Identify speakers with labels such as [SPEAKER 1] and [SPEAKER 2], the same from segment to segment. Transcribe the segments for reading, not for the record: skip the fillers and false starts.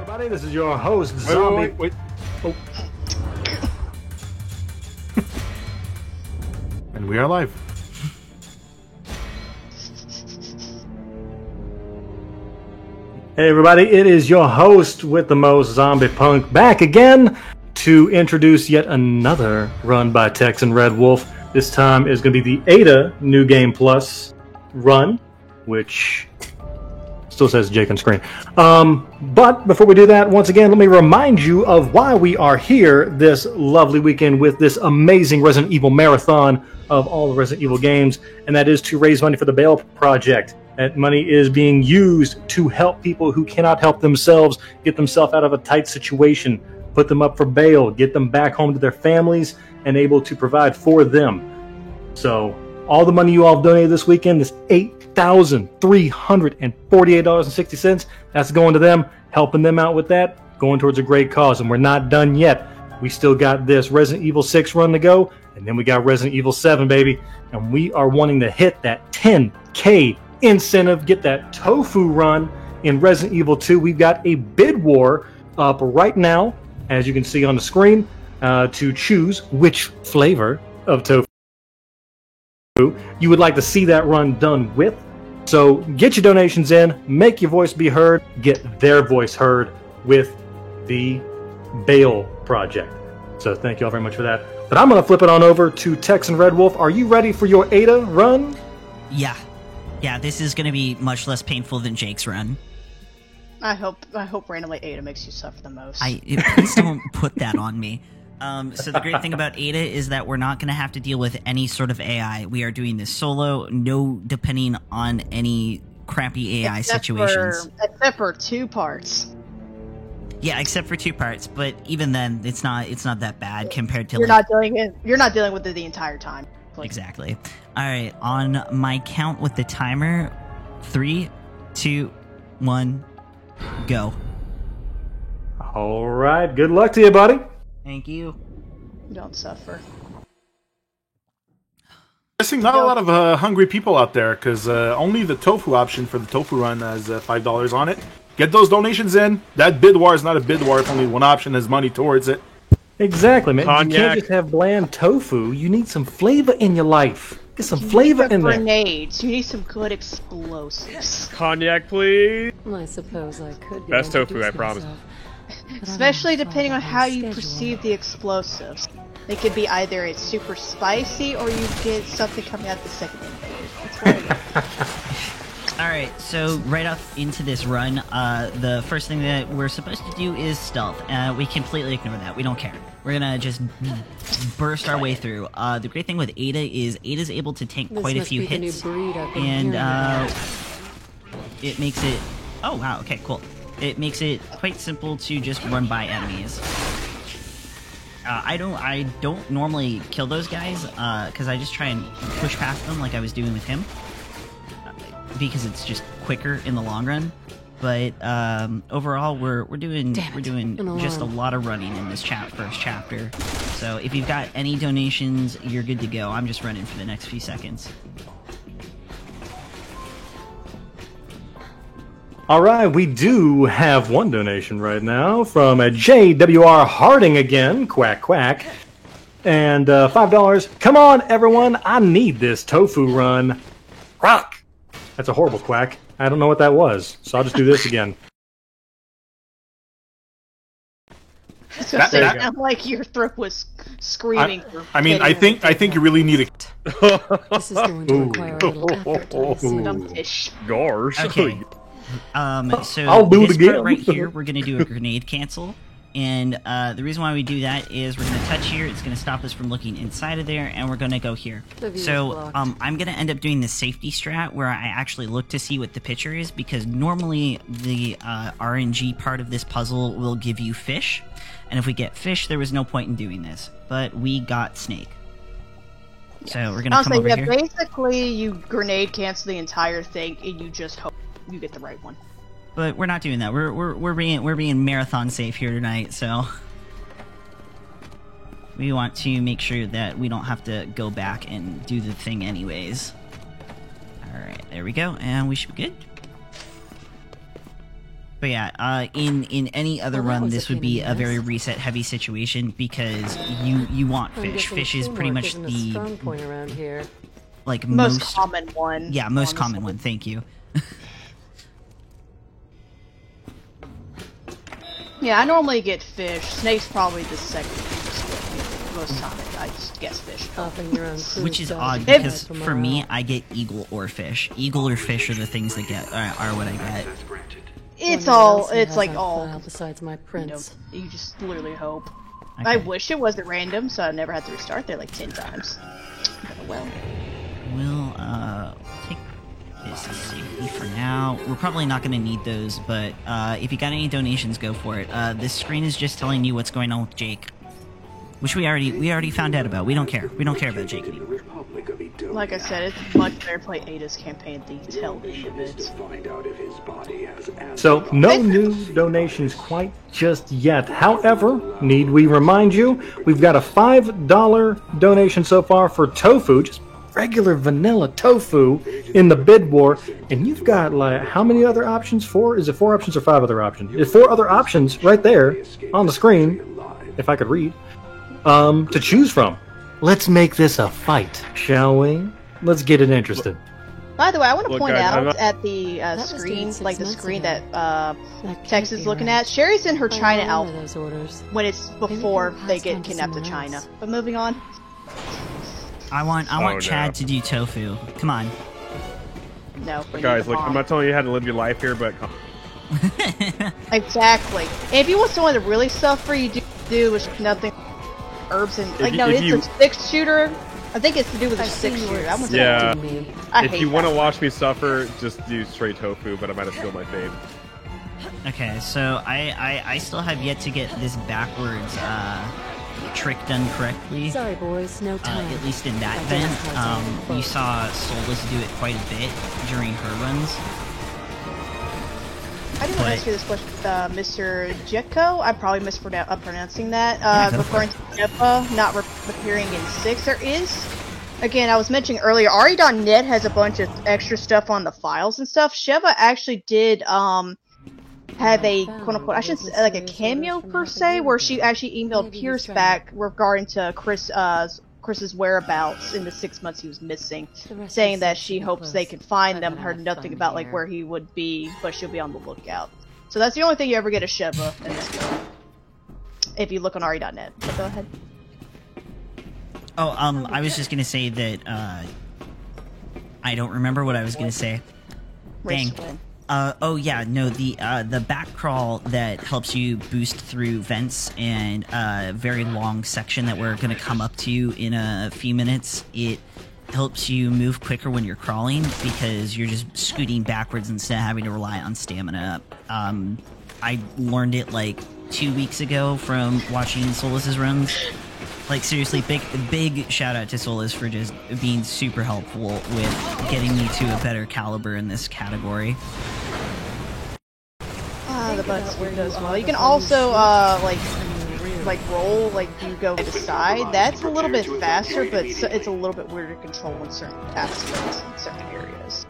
[SPEAKER 1] everybody. This is your host, Zombie.
[SPEAKER 2] Wait.
[SPEAKER 1] Oh.
[SPEAKER 2] And we are live.
[SPEAKER 1] Hey, everybody. It is your host with the most, Zombie Punk, back again to introduce yet another run by Texan Red Wolf. This time is going to be the Ada New Game Plus run, which still says Jake on screen. But before we do that, once again, let me remind you of why we are here this lovely weekend with this amazing Resident Evil marathon of all the Resident Evil games, and that is to raise money for the Bail Project. That money is being used to help people who cannot help themselves get themselves out of a tight situation, put them up for bail, get them back home to their families, and able to provide for them. So all the money you all have donated this weekend is $8,348.60. That's going to them, helping them out with that, going towards a great cause. And we're not done yet. We still got this Resident Evil 6 run to go, and then we got Resident Evil 7, baby. And we are wanting to hit that 10K incentive, get that tofu run in Resident Evil 2. We've got a bid war up right now, as you can see on the screen, to choose which flavor of tofu you would like to see that run done with. So get your donations in, make your voice be heard, get their voice heard with the Bail Project. So thank you all very much for that. But I'm going to flip it on over to Texan Red Wolf. Are you ready for your Ada run?
[SPEAKER 3] Yeah, this is going to be much less painful than Jake's run.
[SPEAKER 4] I hope randomly Ada makes you suffer the most.
[SPEAKER 3] Please don't put that on me. So the great thing about Ada is that we're not going to have to deal with any sort of AI. We are doing this solo, no depending on any crappy AI situations.
[SPEAKER 4] Except for 2 parts.
[SPEAKER 3] Yeah, except for 2 parts, but even then, it's not that bad compared to.
[SPEAKER 4] You're not dealing with it the entire time.
[SPEAKER 3] Exactly. All right, on my count with the timer, 3, 2, 1, go.
[SPEAKER 1] All right, good luck to you, buddy.
[SPEAKER 3] Thank you.
[SPEAKER 4] Don't suffer.
[SPEAKER 2] Guessing not a lot of hungry people out there, because only the tofu option for the tofu run has $5 on it. Get those donations in. That bid war is not a bid war if only one option has money towards it.
[SPEAKER 1] Exactly, man.
[SPEAKER 5] Cognac.
[SPEAKER 1] You can't just have bland tofu. You need some flavor in your life. Get some flavor in there.
[SPEAKER 4] Grenades. You need some good explosives.
[SPEAKER 5] Cognac, please.
[SPEAKER 6] I suppose I could.
[SPEAKER 5] Best tofu, I promise.
[SPEAKER 4] Especially depending on how you perceive the explosives. They could be either it's super spicy or you get something coming out the second invade. That's what it is.
[SPEAKER 3] Alright, so right off into this run, the first thing that we're supposed to do is stealth. We completely ignore that. We don't care. We're gonna just burst our way through. The great thing with Ada is Ada's able to tank quite a few hits. And it makes it... Oh, wow, okay, cool. It makes it quite simple to just run by enemies. I don't normally kill those guys, because I just try and push past them like I was doing with him. Because it's just quicker in the long run. But overall, we're doing just a lot of running in this first chapter. So if you've got any donations, you're good to go. I'm just running for the next few seconds.
[SPEAKER 1] All right, we do have one donation right now from a JWR Harding again, quack quack, and $5. Come on, everyone, I need this tofu run. Rock. That's a horrible quack. I don't know what that was, so I'll just do this again.
[SPEAKER 4] It sounded like your throat was screaming.
[SPEAKER 2] I think you really need
[SPEAKER 6] This is going to require a little effort.
[SPEAKER 5] Gosh.
[SPEAKER 3] Okay. So
[SPEAKER 1] I'll do it
[SPEAKER 3] this
[SPEAKER 1] again.
[SPEAKER 3] part right here, we're going to do a grenade cancel. And the reason why we do that is we're going to touch here. It's going to stop us from looking inside of there, and we're going to go here. So I'm going to end up doing the safety strat where I actually look to see what the picture is, because normally the RNG part of this puzzle will give you fish. And if we get fish, there was no point in doing this. But we got snake. So we're going to come over here.
[SPEAKER 4] Basically, you grenade cancel the entire thing, and you just hope you get the right one.
[SPEAKER 3] But we're not doing that. We're being marathon safe here tonight, so we want to make sure that we don't have to go back and do the thing anyways. All right, there we go, and we should be good. But yeah, in any other
[SPEAKER 6] Well, that
[SPEAKER 3] run,
[SPEAKER 6] was a
[SPEAKER 3] this would
[SPEAKER 6] pain in
[SPEAKER 3] be
[SPEAKER 6] the
[SPEAKER 3] a very
[SPEAKER 6] ass.
[SPEAKER 3] reset heavy situation because you want
[SPEAKER 6] I'm
[SPEAKER 3] fish.
[SPEAKER 6] guessing
[SPEAKER 3] Fish is pretty
[SPEAKER 6] teamwork
[SPEAKER 3] much
[SPEAKER 6] isn't a
[SPEAKER 3] the
[SPEAKER 6] strong point around here.
[SPEAKER 3] like
[SPEAKER 4] Most common one.
[SPEAKER 3] Yeah, most
[SPEAKER 4] honestly.
[SPEAKER 3] common one. Thank you.
[SPEAKER 4] Yeah, I normally get fish. Snake's probably the second most common. I just guess fish.
[SPEAKER 6] Often your own crew
[SPEAKER 3] Which is
[SPEAKER 6] dodges
[SPEAKER 3] odd
[SPEAKER 6] the
[SPEAKER 3] because
[SPEAKER 6] fight
[SPEAKER 3] for me,
[SPEAKER 6] morale.
[SPEAKER 3] I get eagle or fish. Eagle or fish are the things that are what I get.
[SPEAKER 4] It's
[SPEAKER 6] Wonder what
[SPEAKER 4] all.
[SPEAKER 6] else he
[SPEAKER 4] It's
[SPEAKER 6] has
[SPEAKER 4] like
[SPEAKER 6] on
[SPEAKER 4] all.
[SPEAKER 6] file besides my
[SPEAKER 4] You know,
[SPEAKER 6] prints.
[SPEAKER 4] you just literally hope.
[SPEAKER 3] Okay.
[SPEAKER 4] I wish it wasn't random, so I never had to restart there like 10 times. But, well,
[SPEAKER 3] We'll take this as safety for now. We're probably not going to need those, but if you got any donations, go for it. This screen is just telling you what's going on with Jake, which we already found out about. We don't care. We don't care about Jake anymore.
[SPEAKER 4] like I said, it's much better to play Ada's campaign than the tail end of it.
[SPEAKER 1] So, no new donations quite just yet. However, need we remind you, we've got a $5 donation so far for tofu, just regular vanilla tofu in the bid war. And you've got, like, how many other options? 4? Is it 4 options or 5 other options? There's 4 other options right there on the screen, if I could read, to choose from. Let's make this a fight, shall we? Let's get it interested.
[SPEAKER 4] By the way, I want to
[SPEAKER 5] Look,
[SPEAKER 4] point
[SPEAKER 5] guys, I'm
[SPEAKER 4] out
[SPEAKER 5] not-
[SPEAKER 4] at the
[SPEAKER 6] was
[SPEAKER 4] screen,
[SPEAKER 6] dated 6
[SPEAKER 4] like the
[SPEAKER 6] months
[SPEAKER 4] screen
[SPEAKER 6] ago.
[SPEAKER 4] that
[SPEAKER 6] That
[SPEAKER 4] Tex
[SPEAKER 6] can't
[SPEAKER 4] is
[SPEAKER 6] be
[SPEAKER 4] looking
[SPEAKER 6] right.
[SPEAKER 4] at. Sherry's in her
[SPEAKER 6] I
[SPEAKER 4] China
[SPEAKER 6] don't know
[SPEAKER 4] outfit
[SPEAKER 6] those orders.
[SPEAKER 4] when it's
[SPEAKER 6] Maybe
[SPEAKER 4] before
[SPEAKER 6] they'll
[SPEAKER 4] they
[SPEAKER 6] pass
[SPEAKER 4] get
[SPEAKER 6] on to
[SPEAKER 4] kidnapped to
[SPEAKER 6] someone
[SPEAKER 4] China.
[SPEAKER 6] else.
[SPEAKER 4] But moving on.
[SPEAKER 3] I want
[SPEAKER 5] no.
[SPEAKER 3] Chad to do tofu. Come on.
[SPEAKER 4] No. we
[SPEAKER 5] Guys,
[SPEAKER 4] need a
[SPEAKER 5] look, I'm
[SPEAKER 4] bomb.
[SPEAKER 5] not telling you how to live your life here, but
[SPEAKER 4] Exactly. And if you want someone to really suffer, you do with nothing, herbs and like
[SPEAKER 5] you-
[SPEAKER 4] no,
[SPEAKER 5] if
[SPEAKER 4] it's
[SPEAKER 5] you-
[SPEAKER 4] a 6-shooter. I think it's to do with a
[SPEAKER 6] I've seen
[SPEAKER 4] 6-shooter.
[SPEAKER 6] you
[SPEAKER 4] That one's
[SPEAKER 5] Yeah.
[SPEAKER 4] I
[SPEAKER 5] if
[SPEAKER 4] hate
[SPEAKER 5] you want to
[SPEAKER 4] that.
[SPEAKER 5] watch me suffer, just do straight tofu, but I might have spilled my fave.
[SPEAKER 3] Okay, so I still have yet to get this backwards trick done correctly.
[SPEAKER 6] Sorry, boys, no time.
[SPEAKER 3] At least in that
[SPEAKER 6] I
[SPEAKER 3] vent,
[SPEAKER 6] didn't have time.
[SPEAKER 3] you saw Solus do it quite a bit during her runs.
[SPEAKER 4] I didn't want to ask you this question with Mr. Jekko. I'm probably mispronouncing that.
[SPEAKER 3] Yeah, go for
[SPEAKER 4] Referring to Jeppa not appearing in 6. There is, again, I was mentioning earlier, RE.net has a bunch of extra stuff on the files and stuff. Sheva actually did have a quote-unquote, I shouldn't say like a cameo per se, where she actually emailed Pierce back regarding to Chris's whereabouts in the 6 months he was missing, saying that she hopes they can find them. Heard nothing about like where he would be, but she'll be on the lookout. So that's the only thing you ever get a Sheva in this game, if you look on RE.net. But go ahead.
[SPEAKER 3] Oh, I was just gonna say that I don't remember what I was gonna say.
[SPEAKER 4] Race
[SPEAKER 3] Dang.
[SPEAKER 4] to win.
[SPEAKER 3] Oh yeah, no, the back crawl that helps you boost through vents and a very long section that we're gonna come up to in a few minutes. It helps you move quicker when you're crawling because you're just scooting backwards instead of having to rely on stamina. I learned it like 2 weeks ago from watching Solus's runs. Like seriously, big shout out to Solus for just being super helpful with getting me to a better caliber in this category.
[SPEAKER 4] The butt speed does well. You can also like roll, like you go to the side. That's a little bit faster, but it's a little bit weirder to control in certain aspects in certain areas.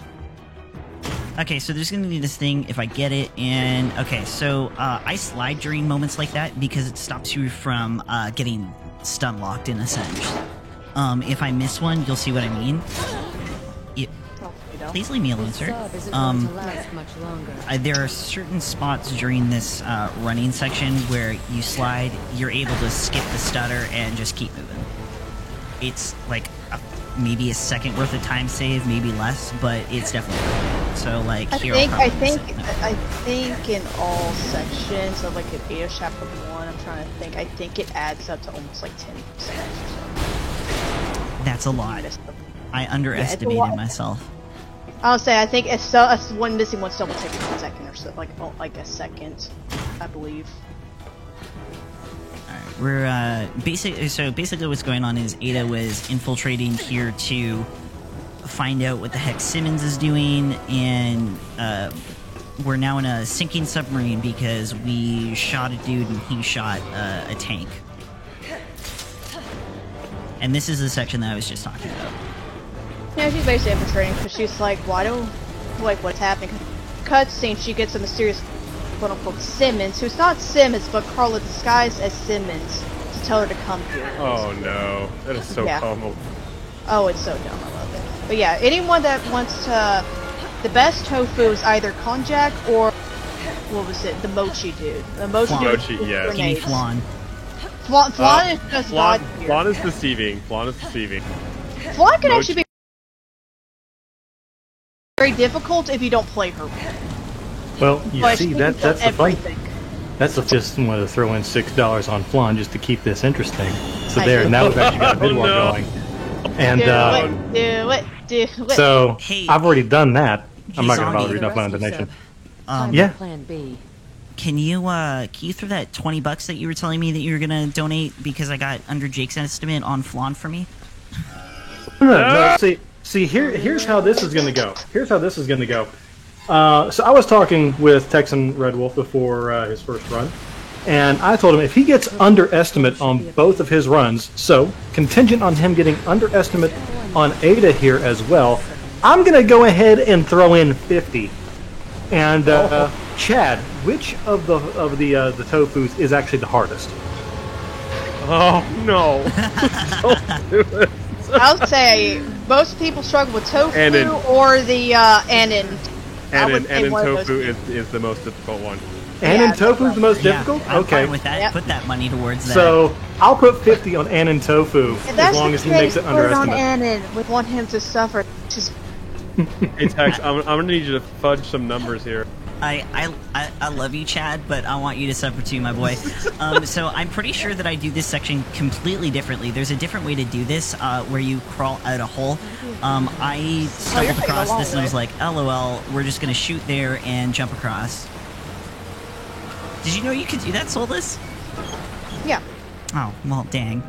[SPEAKER 3] Okay, so there's gonna be this thing if I get it, and okay, so I slide during moments like that because it stops you from getting stun locked in a sense. If I miss one, you'll see what I mean. Please leave me alone, sir. There are certain spots during this running section where you slide, you're able to skip the stutter and just keep moving. It's like maybe a second worth of time save, maybe less, but it's definitely worth it. So like here,
[SPEAKER 4] I think in all sections of like an Ada chapter 1, I'm trying to think. I think it adds up to almost like 10% or so.
[SPEAKER 3] That's a lot. I underestimated myself.
[SPEAKER 4] I'll say I think it's one missing one still will take 1 second or so, like a second, I believe.
[SPEAKER 3] Alright, we're basically what's going on is Ada was infiltrating here to find out what the heck Simmons is doing, and we're now in a sinking submarine because we shot a dude and he shot a tank. And this is the section that I was just talking about.
[SPEAKER 4] Yeah, she's basically infiltrating because she's like, what's happening? Cutscene, she gets a mysterious quote-unquote Simmons, who's not Simmons, but Carla disguised as Simmons, to tell her to come here.
[SPEAKER 5] Oh no, that is so
[SPEAKER 4] Yeah.
[SPEAKER 5] common.
[SPEAKER 4] Oh, it's so dumb. I love it. But yeah, anyone that wants to... The best tofu is either konjac or... What was it? The mochi dude. The mochi
[SPEAKER 3] Flan.
[SPEAKER 4] dude
[SPEAKER 5] Mochi,
[SPEAKER 4] with
[SPEAKER 5] yes.
[SPEAKER 3] Give me
[SPEAKER 4] grenades.
[SPEAKER 3] flan.
[SPEAKER 4] Flan is just
[SPEAKER 5] Flan,
[SPEAKER 4] God tier.
[SPEAKER 5] Flan is deceiving. Flan is deceiving.
[SPEAKER 4] Flan can
[SPEAKER 5] Mochi-
[SPEAKER 4] actually be very difficult if you don't play her.
[SPEAKER 1] Well, you
[SPEAKER 4] But
[SPEAKER 1] see,
[SPEAKER 4] she
[SPEAKER 1] that's
[SPEAKER 4] does
[SPEAKER 1] the fun.
[SPEAKER 4] everything.
[SPEAKER 1] That's the just want to throw in $6 on flan just to keep this interesting. So
[SPEAKER 4] I
[SPEAKER 1] there,
[SPEAKER 4] do.
[SPEAKER 1] now we've actually got a bid war
[SPEAKER 5] no.
[SPEAKER 1] going. And
[SPEAKER 4] Do it.
[SPEAKER 1] so
[SPEAKER 3] Hey.
[SPEAKER 1] I've already done that. I'm not going to
[SPEAKER 3] Zombie.
[SPEAKER 1] bother reading off my own donation.
[SPEAKER 6] Time
[SPEAKER 1] Yeah.
[SPEAKER 6] for Plan B.
[SPEAKER 3] Can you throw that $20 that you were telling me that you were gonna donate because I got under Jake's estimate on flan for me?
[SPEAKER 1] No. See, here's how this is going to go. Here's how this is going to go. So I was talking with Texan Red Wolf before his first run, and I told him if he gets underestimate on both of his runs, so contingent on him getting underestimate on Ada here as well, I'm going to go ahead and throw in 50. And Chad, which of the tofus is actually the hardest?
[SPEAKER 5] Oh no! Don't do it.
[SPEAKER 4] I'll say most people struggle with tofu
[SPEAKER 5] Anin.
[SPEAKER 4] or the anin. I would say
[SPEAKER 5] And
[SPEAKER 4] one of those
[SPEAKER 5] tofu
[SPEAKER 4] two.
[SPEAKER 5] is the most difficult one.
[SPEAKER 1] And
[SPEAKER 4] Yeah,
[SPEAKER 1] in tofu is the most difficult?
[SPEAKER 3] I'm
[SPEAKER 1] Okay.
[SPEAKER 3] fine with that.
[SPEAKER 4] Yep.
[SPEAKER 3] Put that money towards that.
[SPEAKER 1] So I'll put 50 on Anin Tofu
[SPEAKER 4] If
[SPEAKER 1] as
[SPEAKER 4] that's
[SPEAKER 1] long
[SPEAKER 4] the
[SPEAKER 1] as he
[SPEAKER 4] case,
[SPEAKER 1] makes it
[SPEAKER 4] put it on
[SPEAKER 1] underestimate.
[SPEAKER 4] Anin. We want him to suffer. Just
[SPEAKER 5] Hey Tex, I'm gonna need you to fudge some numbers here.
[SPEAKER 3] I love you, Chad, but I want you to suffer too, my boy. So I'm pretty sure that I do this section completely differently. There's a different way to do this, where you crawl out a hole. I stumbled
[SPEAKER 4] taking a
[SPEAKER 3] across
[SPEAKER 4] long
[SPEAKER 3] this and I was
[SPEAKER 4] way.
[SPEAKER 3] like, LOL, we're just gonna shoot there and jump across. Did you know you could do that, Soulless?
[SPEAKER 4] yeah.
[SPEAKER 3] Oh, well, dang.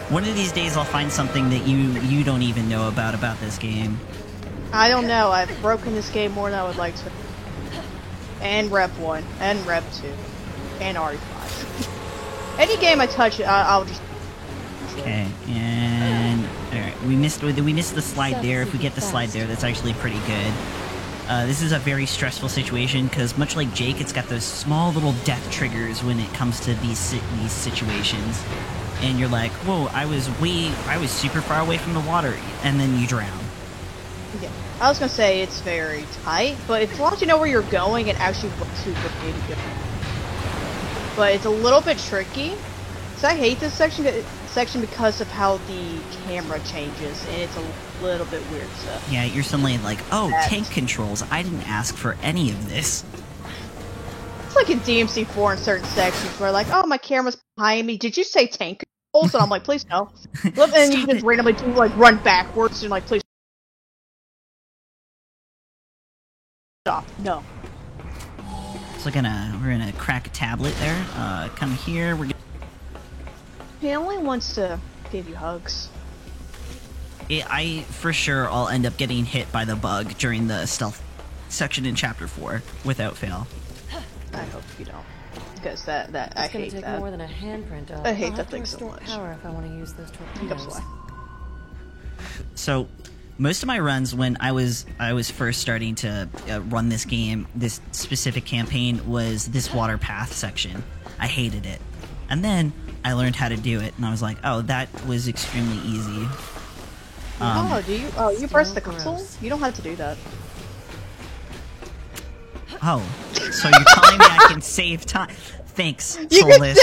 [SPEAKER 3] One of these days I'll find something that you don't even know about this game.
[SPEAKER 4] I don't know. I've broken this game more than I would like to. And Rep 1, and Rep 2, and RE5. Any game I touch, I'll just...
[SPEAKER 3] Okay, and alright, we missed the slide there. If we get the slide there, that's actually pretty good. This is a very stressful situation because much like Jake, it's got those small little death triggers when it comes to these situations, and you're like, whoa, I was super far away from the water, and then you drown.
[SPEAKER 4] Yeah. I was gonna say it's very tight, but as long as you know where you're going and actually what to go. But it's a little bit tricky. So I hate this section because of how the camera changes, and it's a little bit weird stuff.
[SPEAKER 3] Yeah, you're suddenly like, oh,
[SPEAKER 4] That's-
[SPEAKER 3] tank controls. I didn't ask for any of this.
[SPEAKER 4] It's like in DMC4 in certain sections where like, oh, my camera's behind me. Did you say tank controls? And I'm like, please no. And you
[SPEAKER 3] Stop
[SPEAKER 4] just
[SPEAKER 3] it.
[SPEAKER 4] randomly do like run backwards and like, please stop. No.
[SPEAKER 3] So we're gonna crack a tablet there. Come here.
[SPEAKER 4] He only wants to give you hugs.
[SPEAKER 3] I for sure I'll end up getting hit by the bug during the stealth section in chapter 4 without fail.
[SPEAKER 4] I hope you don't, because that I
[SPEAKER 6] It's gonna
[SPEAKER 4] hate
[SPEAKER 6] take
[SPEAKER 4] that.
[SPEAKER 6] more than a handprint of.
[SPEAKER 4] I hate
[SPEAKER 6] I'll
[SPEAKER 4] that
[SPEAKER 6] have to
[SPEAKER 4] thing so
[SPEAKER 6] restore
[SPEAKER 4] much.
[SPEAKER 6] Power if I want to use those
[SPEAKER 4] Hiccups
[SPEAKER 6] torpedoes.
[SPEAKER 4] away.
[SPEAKER 3] So most of my runs when I was first starting to run this game, this specific campaign, was this water path section. I hated it, and then I learned how to do it, and I was like, oh, that was extremely easy.
[SPEAKER 4] Do you? Oh, you press the
[SPEAKER 6] Still
[SPEAKER 4] console?
[SPEAKER 6] gross.
[SPEAKER 4] You don't have to do that.
[SPEAKER 3] Oh, so you're telling me I can save time? Thanks,
[SPEAKER 4] You could,
[SPEAKER 3] Soulless.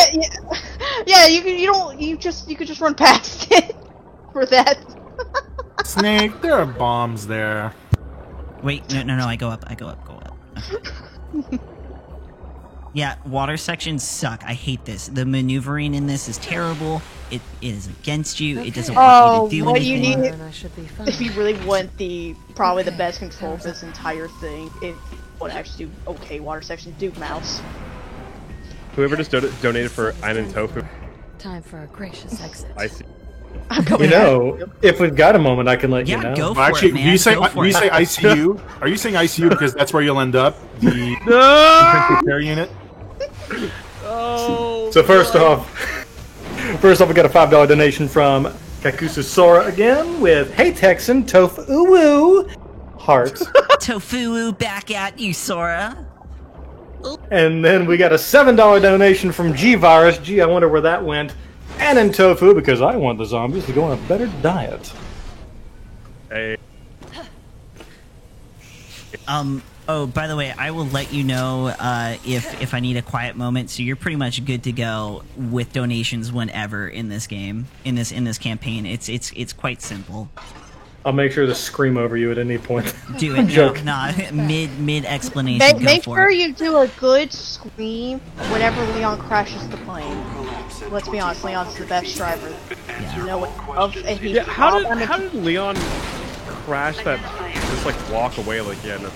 [SPEAKER 4] yeah. You could. You don't. You could just run past it for that.
[SPEAKER 2] Snake, there are bombs there.
[SPEAKER 3] Wait, no, I go up. Okay. Yeah, water sections suck. I hate this. The maneuvering in this is terrible. It is against you. It doesn't want you to do
[SPEAKER 4] what you
[SPEAKER 3] anything.
[SPEAKER 4] need-
[SPEAKER 6] And I should be fine.
[SPEAKER 4] If you really want probably the best control for this entire thing, it would actually do okay water section. Do mouse.
[SPEAKER 5] Whoever just donated for Einen Tofu,
[SPEAKER 6] Time for a gracious exit.
[SPEAKER 5] I see.
[SPEAKER 4] I'm coming
[SPEAKER 1] You know, if we've got a moment, I can let you
[SPEAKER 3] Yeah,
[SPEAKER 1] know.
[SPEAKER 3] go for
[SPEAKER 2] Well, actually,
[SPEAKER 3] it, man.
[SPEAKER 2] do you say
[SPEAKER 3] Go for it.
[SPEAKER 2] ICU? Are you saying ICU because that's where you'll end up? The intensive care unit.
[SPEAKER 5] Oh.
[SPEAKER 1] So first off, we got a $5 donation from Kakusu Sora again with Hey Texan Tofu Woo Hearts.
[SPEAKER 3] Tofu back at you, Sora.
[SPEAKER 1] And then we got a $7 donation from G-Virus. Gee, I wonder where that went. And in Tofu, because I want the zombies to go on a better diet.
[SPEAKER 5] Hey.
[SPEAKER 3] Oh, by the way, I will let you know if I need a quiet moment. So you're pretty much good to go with donations whenever in this game, in this campaign. It's quite simple.
[SPEAKER 1] I'll make sure to scream over you at any point.
[SPEAKER 3] Do it.
[SPEAKER 1] Joke.
[SPEAKER 3] No, mid explanation.
[SPEAKER 4] Make
[SPEAKER 3] go for
[SPEAKER 4] sure
[SPEAKER 3] it.
[SPEAKER 4] you do a good scream whenever Leon crashes the plane. Let's be honest, Leon's the best driver.
[SPEAKER 3] Yeah.
[SPEAKER 4] You know what? And he
[SPEAKER 5] Yeah, how did Leon crash that? Just like walk away like yeah. No.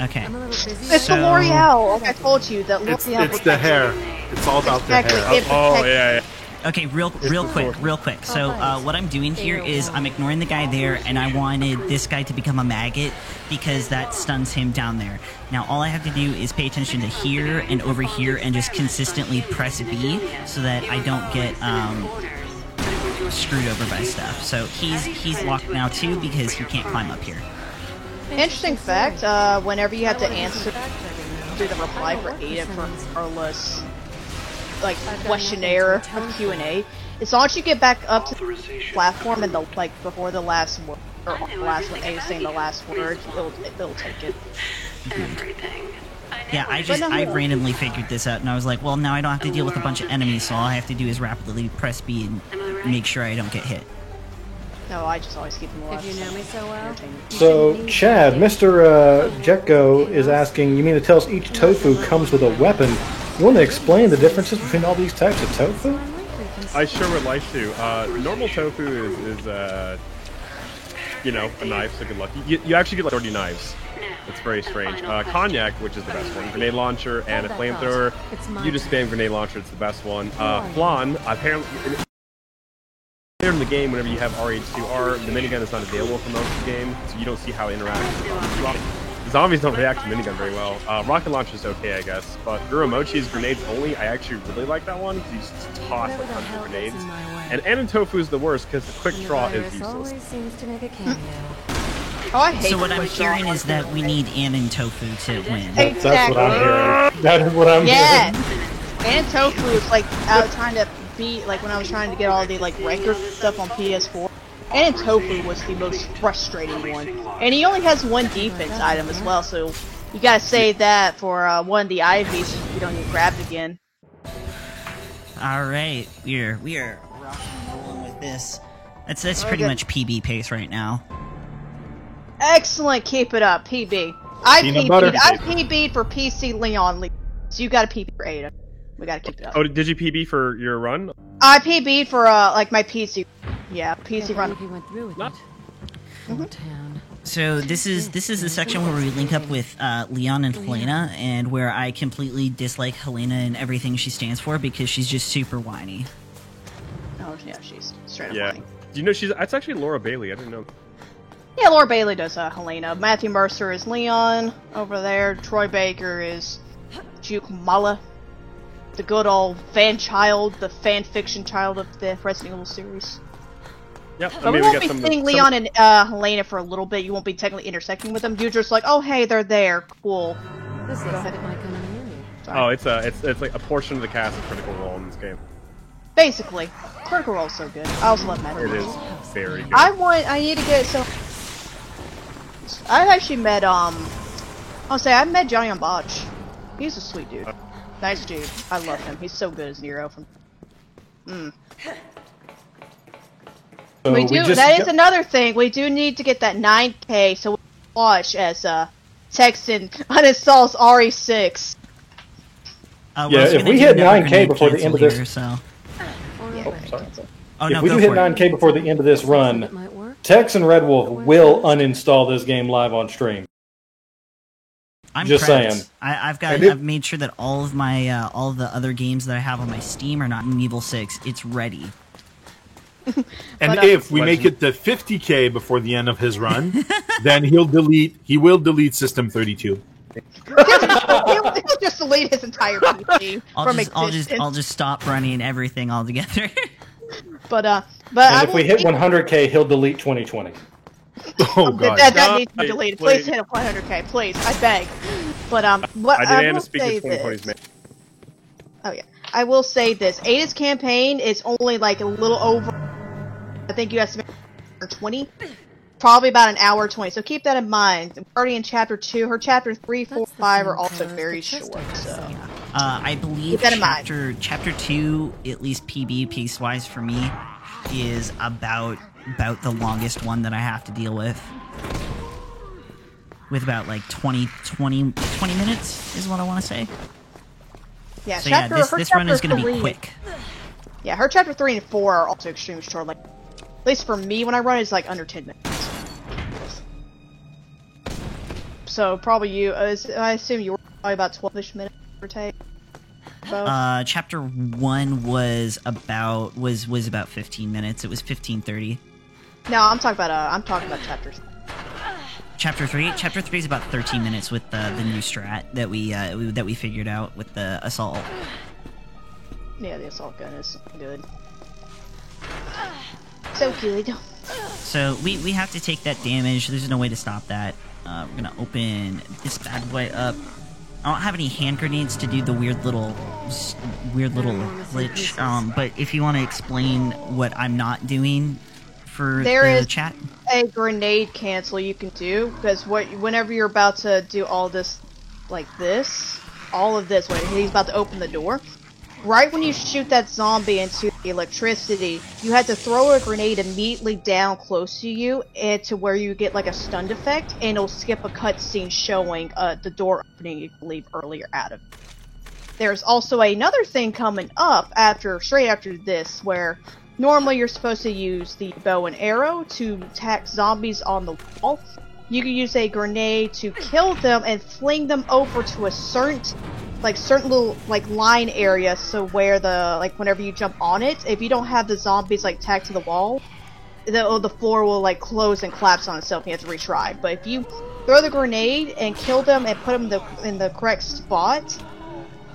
[SPEAKER 3] Okay.
[SPEAKER 6] I'm a little busy.
[SPEAKER 4] It's the
[SPEAKER 3] So-
[SPEAKER 4] L'Oreal, like I told you. That
[SPEAKER 2] It's
[SPEAKER 4] L'Oreal
[SPEAKER 2] the hair. It's all about
[SPEAKER 4] Exactly.
[SPEAKER 2] the hair.
[SPEAKER 4] It
[SPEAKER 5] Oh
[SPEAKER 4] protects-
[SPEAKER 5] yeah.
[SPEAKER 3] Okay, real quick. So what I'm doing here is I'm ignoring the guy there, and I wanted this guy to become a maggot because that stuns him down there. Now all I have to do is pay attention to here and over here, and just consistently press B so that I don't get screwed over by stuff. So he's locked now too because he can't climb up here.
[SPEAKER 4] Interesting fact, whenever you have to answer do the reply for Ada for Carlos, like questionnaire of Q&A, as long as you get back up to the platform and before the last word, or the last one, Ada saying the last word, it'll take it.
[SPEAKER 3] Yeah, I randomly figured this out, and I was like, well, now I don't have to deal with a bunch of enemies, so all I have to do is rapidly press B and make sure I don't get hit.
[SPEAKER 4] No, I just always keep them alive.
[SPEAKER 6] If you know me so well.
[SPEAKER 1] So, Chad, Mr. Jetgo is asking, you mean to tell us each tofu comes with a weapon? You want to explain the differences between all these types of tofu?
[SPEAKER 5] I sure would like to. Normal tofu is you know, a knife, so good luck. You actually get like 30 knives. It's very strange. Cognac, which is the best one. Grenade launcher and a flamethrower. You just spam grenade launcher, it's the best one. Flan, apparently, later in the game, whenever you have RH2R, the minigun is not available for most of the game, so you don't see how it interacts with zombies. The zombies don't react to minigun very well. Rocket launcher is okay, I guess, but Gurumochi's grenades only, I actually really like that one, because you just toss like tons of grenades. And Anon Tofu is the worst, because the quick draw is useless.
[SPEAKER 6] Always seems to make a cameo.
[SPEAKER 4] Oh, I hate
[SPEAKER 3] So what
[SPEAKER 4] the
[SPEAKER 3] I'm
[SPEAKER 4] quick draw.
[SPEAKER 3] hearing is that we need Anon Tofu to win.
[SPEAKER 1] That's what I'm hearing. That is what I'm
[SPEAKER 4] Yeah,
[SPEAKER 1] hearing.
[SPEAKER 4] and Tofu is like I was trying to beat like when I was trying to get all the like record stuff on PS4. And Tofu was the most frustrating one, and he only has one defense item as well. So you gotta save that for one of the Ivies. So you don't get grabbed again.
[SPEAKER 3] All right, we are rocking and rolling with this. That's pretty
[SPEAKER 4] Okay.
[SPEAKER 3] much PB pace right now.
[SPEAKER 4] Excellent, keep it up, PB. I
[SPEAKER 2] Peanut butter.
[SPEAKER 4] PB'd for PC Leon, so you gotta PB for Ada. We gotta keep it up.
[SPEAKER 5] Oh, did you PB for your run?
[SPEAKER 4] I PB'd for like my PC. Yeah, PC run.
[SPEAKER 6] He went through with
[SPEAKER 5] Not-
[SPEAKER 6] it. Old town.
[SPEAKER 3] So this is the section where we link up with Leon and Helena, and where I completely dislike Helena and everything she stands for because she's just super whiny.
[SPEAKER 4] Oh yeah, she's straight up
[SPEAKER 5] Yeah.
[SPEAKER 4] funny.
[SPEAKER 5] Do you know it's actually Laura Bailey? I didn't know.
[SPEAKER 4] Yeah, Laura Bailey does Helena. Matthew Mercer is Leon over there. Troy Baker is Juke Mala, the good old fan child, the fan fiction child of the Resident Evil series.
[SPEAKER 5] Yep.
[SPEAKER 4] But we won't be seeing Leon and Helena for a little bit. You won't be technically intersecting with them. You're just like, oh hey, they're there, cool.
[SPEAKER 6] This looks like it might come in handy.
[SPEAKER 5] Oh, it's like a portion of the cast of Critical Role in this game.
[SPEAKER 4] Basically, Critical Role's so good. I also love Matthew
[SPEAKER 5] It is
[SPEAKER 4] Mercer.
[SPEAKER 5] very good.
[SPEAKER 4] I need to get so. I've actually met I met Johnny on Botch. He's a sweet dude. Nice dude. I love him. He's so good as Nero from.
[SPEAKER 1] So
[SPEAKER 4] We do.
[SPEAKER 1] just
[SPEAKER 4] That is
[SPEAKER 1] got-
[SPEAKER 4] another thing. We do need to get that 9K so we can watch as Texan uninstalls RE6.
[SPEAKER 3] We're
[SPEAKER 1] Yeah,
[SPEAKER 3] also
[SPEAKER 1] if
[SPEAKER 3] gonna
[SPEAKER 1] we
[SPEAKER 3] do
[SPEAKER 1] hit
[SPEAKER 3] Never
[SPEAKER 1] 9K
[SPEAKER 3] Grenade
[SPEAKER 1] before the
[SPEAKER 3] Cancel
[SPEAKER 1] end of this-
[SPEAKER 3] here, so.
[SPEAKER 1] sorry.
[SPEAKER 3] Oh
[SPEAKER 1] If
[SPEAKER 3] no,
[SPEAKER 1] we
[SPEAKER 3] go
[SPEAKER 1] do hit
[SPEAKER 3] for it.
[SPEAKER 1] 9K before the end of this
[SPEAKER 6] It
[SPEAKER 1] run,
[SPEAKER 6] might work.
[SPEAKER 1] Tex and Red Wolf will uninstall this game live on stream.
[SPEAKER 3] I'm
[SPEAKER 1] Just
[SPEAKER 3] prepped.
[SPEAKER 1] saying.
[SPEAKER 3] I've made sure that all of my all of the other games that I have on my Steam are not in Evil 6. It's ready.
[SPEAKER 2] And
[SPEAKER 4] But,
[SPEAKER 2] if we make it to 50K before the end of his run, then he will delete System 32.
[SPEAKER 4] he'll just delete his entire PC from existence.
[SPEAKER 3] I'll just stop running everything altogether.
[SPEAKER 4] But
[SPEAKER 1] And
[SPEAKER 4] I
[SPEAKER 1] if we hit 100K, he'll delete 2020.
[SPEAKER 2] Oh god.
[SPEAKER 4] That needs to be
[SPEAKER 5] Please,
[SPEAKER 4] deleted.
[SPEAKER 5] please.
[SPEAKER 4] Please hit a 100k, please. I beg. But what
[SPEAKER 5] I did Anna
[SPEAKER 4] will
[SPEAKER 5] speak
[SPEAKER 4] say
[SPEAKER 5] to 2020's
[SPEAKER 4] this.
[SPEAKER 5] man.
[SPEAKER 4] Oh yeah, I will say this. Ada's campaign is only like a little over. I think you estimate 20, probably about an hour 20. So keep that in mind. We're already in chapter 2. Her chapter 3, 4,
[SPEAKER 6] That's the
[SPEAKER 4] 5
[SPEAKER 6] same
[SPEAKER 4] are also
[SPEAKER 6] color as
[SPEAKER 4] very
[SPEAKER 6] the chest
[SPEAKER 4] short.
[SPEAKER 6] I
[SPEAKER 4] So
[SPEAKER 6] see.
[SPEAKER 3] I believe
[SPEAKER 4] Keep that in mind.
[SPEAKER 3] chapter 2, at least PB piece wise for me, is about the longest one that I have to deal with. With about like 20 minutes is what I want to say.
[SPEAKER 4] yeah,
[SPEAKER 3] So
[SPEAKER 4] chapter,
[SPEAKER 3] yeah,
[SPEAKER 4] her
[SPEAKER 3] this run is
[SPEAKER 4] chapter
[SPEAKER 3] going to be
[SPEAKER 4] 3
[SPEAKER 3] quick.
[SPEAKER 4] Yeah, her chapter 3 and 4 are also extremely short. Like, at least for me, when I run, it's like under 10 minutes. So probably you. I assume you were probably about 12ish minutes or take. Both.
[SPEAKER 3] Chapter 1 was about 15 minutes. It was 15:30.
[SPEAKER 4] No, I'm talking about chapters.
[SPEAKER 3] Chapter 3 is about 13 minutes with the new strat that we figured out with the assault.
[SPEAKER 4] Yeah, the assault gun is good. So good.
[SPEAKER 3] So we have to take that damage. There's no way to stop that. We're gonna open this bad boy up. I don't have any hand grenades to do the weird little glitch. But if you want to explain what I'm not doing for
[SPEAKER 4] There
[SPEAKER 3] the
[SPEAKER 4] is
[SPEAKER 3] chat,
[SPEAKER 4] a grenade cancel you can do, because whenever you're about to do all this, like this, all of this, when he's about to open the door, right when you shoot that zombie into the electricity, you have to throw a grenade immediately down close to you, and to where you get like a stunned effect, and it'll skip a cutscene showing the door opening you can leave earlier out of. There's also another thing coming up straight after this, where normally you're supposed to use the bow and arrow to attack zombies on the wall. You can use a grenade to kill them and fling them over to a certain little line area, so where whenever you jump on it, if you don't have the zombies tacked to the wall, the floor will close and collapse on itself and you have to retry. But if you throw the grenade and kill them and put them in the correct spot,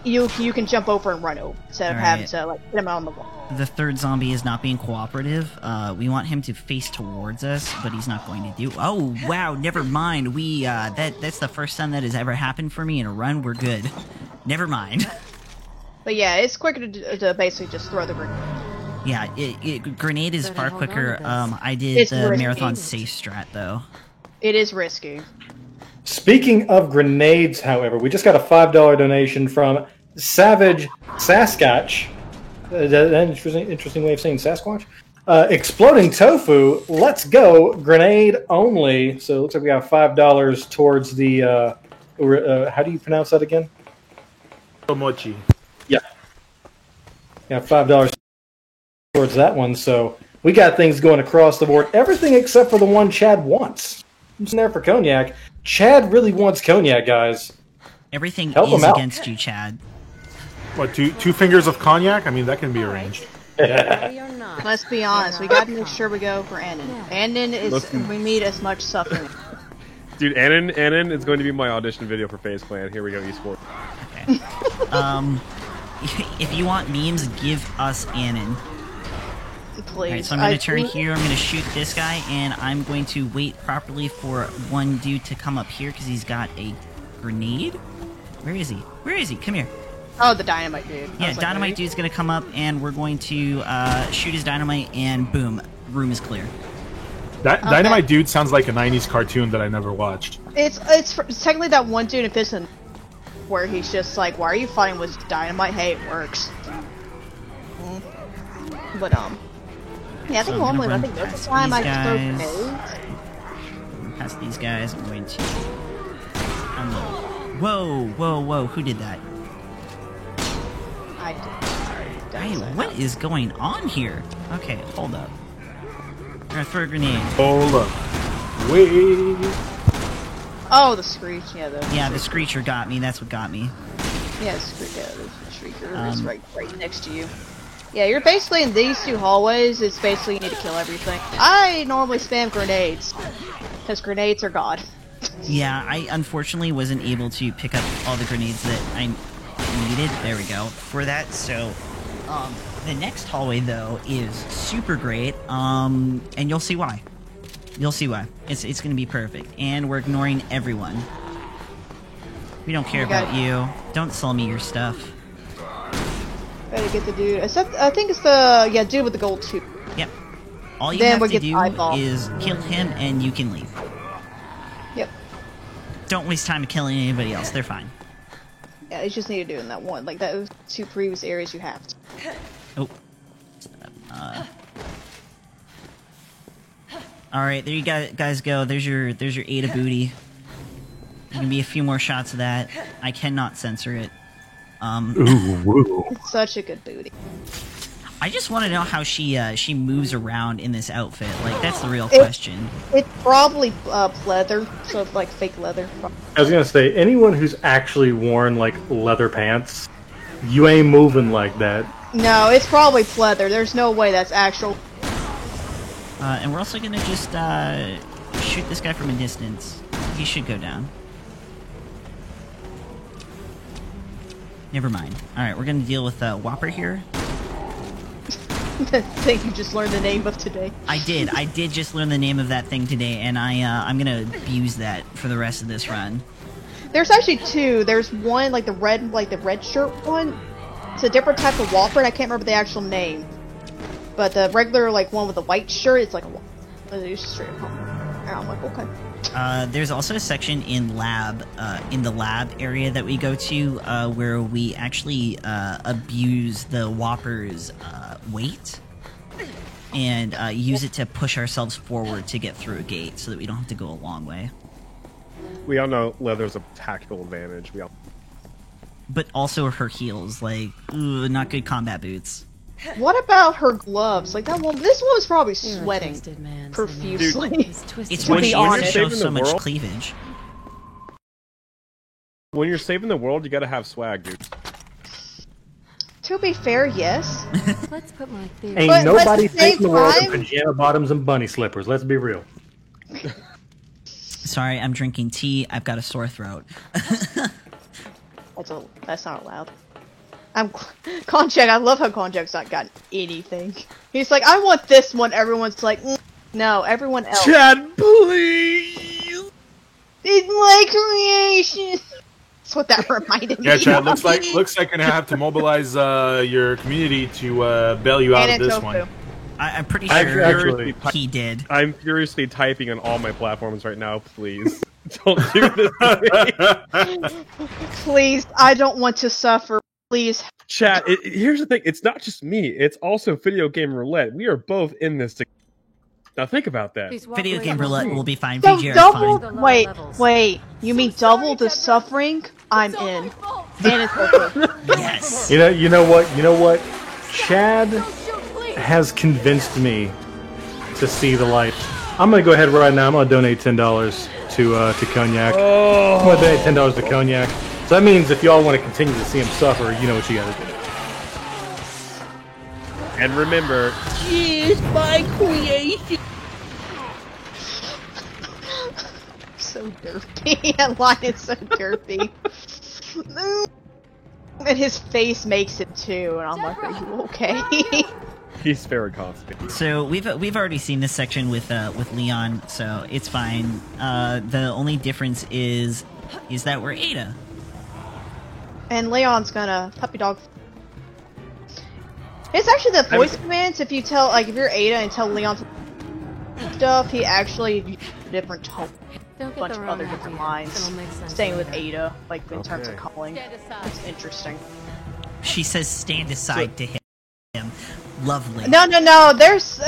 [SPEAKER 4] you can jump over and run over instead of having to hit them on the wall.
[SPEAKER 3] the third zombie is not being cooperative. We want him to face towards us, but he's not going to do. Oh wow, never mind. That's the first time that has ever happened for me in a run. We're good. Never mind.
[SPEAKER 4] But yeah, it's quicker to basically just throw the grenade.
[SPEAKER 3] Yeah, grenade is
[SPEAKER 6] So
[SPEAKER 3] far
[SPEAKER 6] then hold on to
[SPEAKER 3] quicker.
[SPEAKER 6] this.
[SPEAKER 3] I did
[SPEAKER 4] It's
[SPEAKER 3] the
[SPEAKER 4] risky.
[SPEAKER 3] marathon safe strat though.
[SPEAKER 4] It is risky.
[SPEAKER 1] Speaking of grenades, however, we just got a $5 donation from Savage Sasquatch. Is that an interesting way of saying Sasquatch? Exploding Tofu, let's go, grenade only. So it looks like we got $5 towards the, how do you pronounce that again?
[SPEAKER 2] Mochi.
[SPEAKER 1] Yeah. Got $5 towards that one, so we got things going across the board. Everything except for the one Chad wants. Who's in there for Cognac? Chad really wants Cognac, guys.
[SPEAKER 3] Everything
[SPEAKER 1] Help
[SPEAKER 3] is
[SPEAKER 1] him out.
[SPEAKER 3] against you, Chad.
[SPEAKER 2] What, two fingers of cognac? I mean, that can be arranged.
[SPEAKER 6] Ready or not.
[SPEAKER 4] Let's be honest, we gotta make sure we go for Anon. Anon is,
[SPEAKER 5] Listen.
[SPEAKER 4] we need as much suffering.
[SPEAKER 5] Dude, Anon is going to be my audition video for FaZe Clan. Here we go, esports.
[SPEAKER 3] If you want memes, give us Anon.
[SPEAKER 4] Please.
[SPEAKER 3] Alright, so I'm gonna turn
[SPEAKER 4] think-
[SPEAKER 3] here, I'm gonna shoot this guy, and I'm going to wait properly for one dude to come up here because he's got a grenade. Where is he? Where is he? Come here.
[SPEAKER 4] Oh, the dynamite dude. I
[SPEAKER 3] Yeah,
[SPEAKER 4] was like,
[SPEAKER 3] dynamite
[SPEAKER 4] wait.
[SPEAKER 3] dude's gonna come up, and we're going to shoot his dynamite, and boom, room is clear.
[SPEAKER 2] Dynamite Dude sounds like a 90s cartoon that I never watched.
[SPEAKER 4] It's technically that one dude in Piston where he's just like, why are you fighting with dynamite? Hey, it works. But yeah, I think
[SPEAKER 3] So I'm
[SPEAKER 4] normally,
[SPEAKER 3] gonna
[SPEAKER 4] I
[SPEAKER 3] run
[SPEAKER 4] think most of
[SPEAKER 3] past
[SPEAKER 4] the time I
[SPEAKER 3] these
[SPEAKER 4] just throw
[SPEAKER 3] guys.
[SPEAKER 4] grenades.
[SPEAKER 3] Past these guys, I'm going to unload. Whoa, who did that?
[SPEAKER 4] I did. Sorry.
[SPEAKER 3] Hey, what is going on here? Okay, hold up. I'm gonna throw a grenade.
[SPEAKER 2] Hold up. Wait.
[SPEAKER 4] Oh, the screech. Yeah,
[SPEAKER 3] The screecher got me, that's what got me.
[SPEAKER 4] Yeah, the shrieker is right next to you. Yeah, you're basically in these two hallways. It's basically you need to kill everything. I normally spam grenades because grenades are god.
[SPEAKER 3] Yeah, I unfortunately wasn't able to pick up all the grenades that I needed. There we go. For that, so the next hallway though is super great. And you'll see why. You'll see why. It's gonna be perfect. And we're ignoring everyone. We don't care
[SPEAKER 4] got
[SPEAKER 3] about
[SPEAKER 4] it.
[SPEAKER 3] you. Don't sell me your stuff.
[SPEAKER 4] Gotta get the dude. Except, I think it's the dude with the gold too.
[SPEAKER 3] Yep. All you
[SPEAKER 4] Then
[SPEAKER 3] have
[SPEAKER 4] we'll
[SPEAKER 3] to
[SPEAKER 4] get the
[SPEAKER 3] do
[SPEAKER 4] eyeball.
[SPEAKER 3] is kill him and you can leave.
[SPEAKER 4] Yep.
[SPEAKER 3] Don't waste time killing anybody else. They're fine.
[SPEAKER 4] Yeah, you just need to do it in that one, like those 2 previous areas you have to.
[SPEAKER 3] Oh. Alright, there you guys go. There's your Ada booty. There can be a few more shots of that. I cannot censor it.
[SPEAKER 1] Ooh, woo.
[SPEAKER 4] It's such a good booty.
[SPEAKER 3] I just want to know how she moves around in this outfit. Like, that's the real question.
[SPEAKER 4] It's probably leather, so like fake leather.
[SPEAKER 1] I was gonna say, anyone who's actually worn like leather pants, you ain't moving like that.
[SPEAKER 4] No, it's probably pleather. There's no way that's actual.
[SPEAKER 3] And we're also gonna just shoot this guy from a distance. He should go down. Never mind. Alright, we're gonna deal with Whopper here.
[SPEAKER 4] thing you just learned the name of today.
[SPEAKER 3] I did just learn the name of that thing today, and I'm gonna abuse that for the rest of this run.
[SPEAKER 4] There's actually 2. There's one like the red shirt one. It's a different type of Whopper, and I can't remember the actual name. But the regular like one with the white shirt, it's like a Whopper. It's just straight up. And I'm like, okay.
[SPEAKER 3] There's also a section in the lab area that we go to, where we actually abuse the Whopper's weight and use it to push ourselves forward to get through a gate, so that we don't have to go a long way.
[SPEAKER 5] We all know leather's a tactical advantage.
[SPEAKER 3] But also her heels, like, ooh, not good combat boots.
[SPEAKER 4] What about her gloves? Like that one. This one's probably
[SPEAKER 6] You're a
[SPEAKER 4] sweating
[SPEAKER 6] twisted man,
[SPEAKER 4] profusely.
[SPEAKER 6] Sammy. He's twisted.
[SPEAKER 3] It's
[SPEAKER 4] To
[SPEAKER 3] when
[SPEAKER 4] be
[SPEAKER 3] she
[SPEAKER 4] honest.
[SPEAKER 3] shows so
[SPEAKER 5] Saving the
[SPEAKER 3] much
[SPEAKER 5] world?
[SPEAKER 3] cleavage.
[SPEAKER 5] When you're saving the world, you gotta have swag, dude.
[SPEAKER 4] To be fair, yes.
[SPEAKER 6] Let's put my theory.
[SPEAKER 1] Ain't
[SPEAKER 4] But at
[SPEAKER 1] nobody
[SPEAKER 4] the same
[SPEAKER 1] saving the world in
[SPEAKER 4] time-
[SPEAKER 1] pajama bottoms and bunny slippers. Let's be real.
[SPEAKER 3] Sorry, I'm drinking tea. I've got a sore throat.
[SPEAKER 4] That's not allowed. Konchak, I love how Konchak's not gotten anything. He's like, I want this one. Everyone's like, no, everyone else.
[SPEAKER 5] Chad, please.
[SPEAKER 4] It's my creation. That's what that reminded me.
[SPEAKER 2] Yeah, Chad.
[SPEAKER 4] of.
[SPEAKER 2] Looks like you're gonna have to mobilize your community to bail you out of this
[SPEAKER 4] Tofu.
[SPEAKER 2] one.
[SPEAKER 3] I'm pretty
[SPEAKER 1] Actually-
[SPEAKER 3] sure he did.
[SPEAKER 5] I'm furiously typing on all my platforms right now. Please don't do this to me.
[SPEAKER 4] Please, I don't want to suffer. Please.
[SPEAKER 5] Chat. Here's the thing. It's not just me. It's also video game roulette. We are both in this together. Now think about that.
[SPEAKER 6] Please walk
[SPEAKER 3] Video
[SPEAKER 6] away
[SPEAKER 3] game
[SPEAKER 6] from
[SPEAKER 3] roulette
[SPEAKER 6] me.
[SPEAKER 3] will be fine.
[SPEAKER 4] So
[SPEAKER 3] VGR is
[SPEAKER 4] double.
[SPEAKER 3] fine.
[SPEAKER 6] The lower
[SPEAKER 4] Wait,
[SPEAKER 6] levels.
[SPEAKER 4] wait. You mean double the suffering? I'm in. And it's over.
[SPEAKER 3] Yes.
[SPEAKER 1] You know what? Chad has convinced me to see the light. I'm gonna go ahead right now. I'm gonna donate $10 to Cognac. I'm gonna donate $10 to Cognac. So that means if y'all want to continue to see him suffer, you know what you gotta do.
[SPEAKER 5] And remember,
[SPEAKER 4] So derpy. That line is so derpy. And his face makes it too, and I'm like, are you okay?
[SPEAKER 5] he's very confident.
[SPEAKER 3] So we've already seen this section with Leon, so it's fine. The only difference is that we're Ada.
[SPEAKER 4] And Leon's gonna puppy dog. It's actually the voice commands. If you tell, like, if you're Ada and tell Leon stuff, he actually uses a different tone.
[SPEAKER 6] Don't get
[SPEAKER 4] Bunch
[SPEAKER 6] the
[SPEAKER 4] of
[SPEAKER 6] wrong
[SPEAKER 4] other different
[SPEAKER 6] idea.
[SPEAKER 4] lines.
[SPEAKER 6] It'll make sense
[SPEAKER 4] Staying with
[SPEAKER 6] later.
[SPEAKER 4] Ada, like in terms of
[SPEAKER 5] Okay.
[SPEAKER 4] calling. It's interesting.
[SPEAKER 3] She says, "Stand aside to him." Lovely.
[SPEAKER 4] No. There's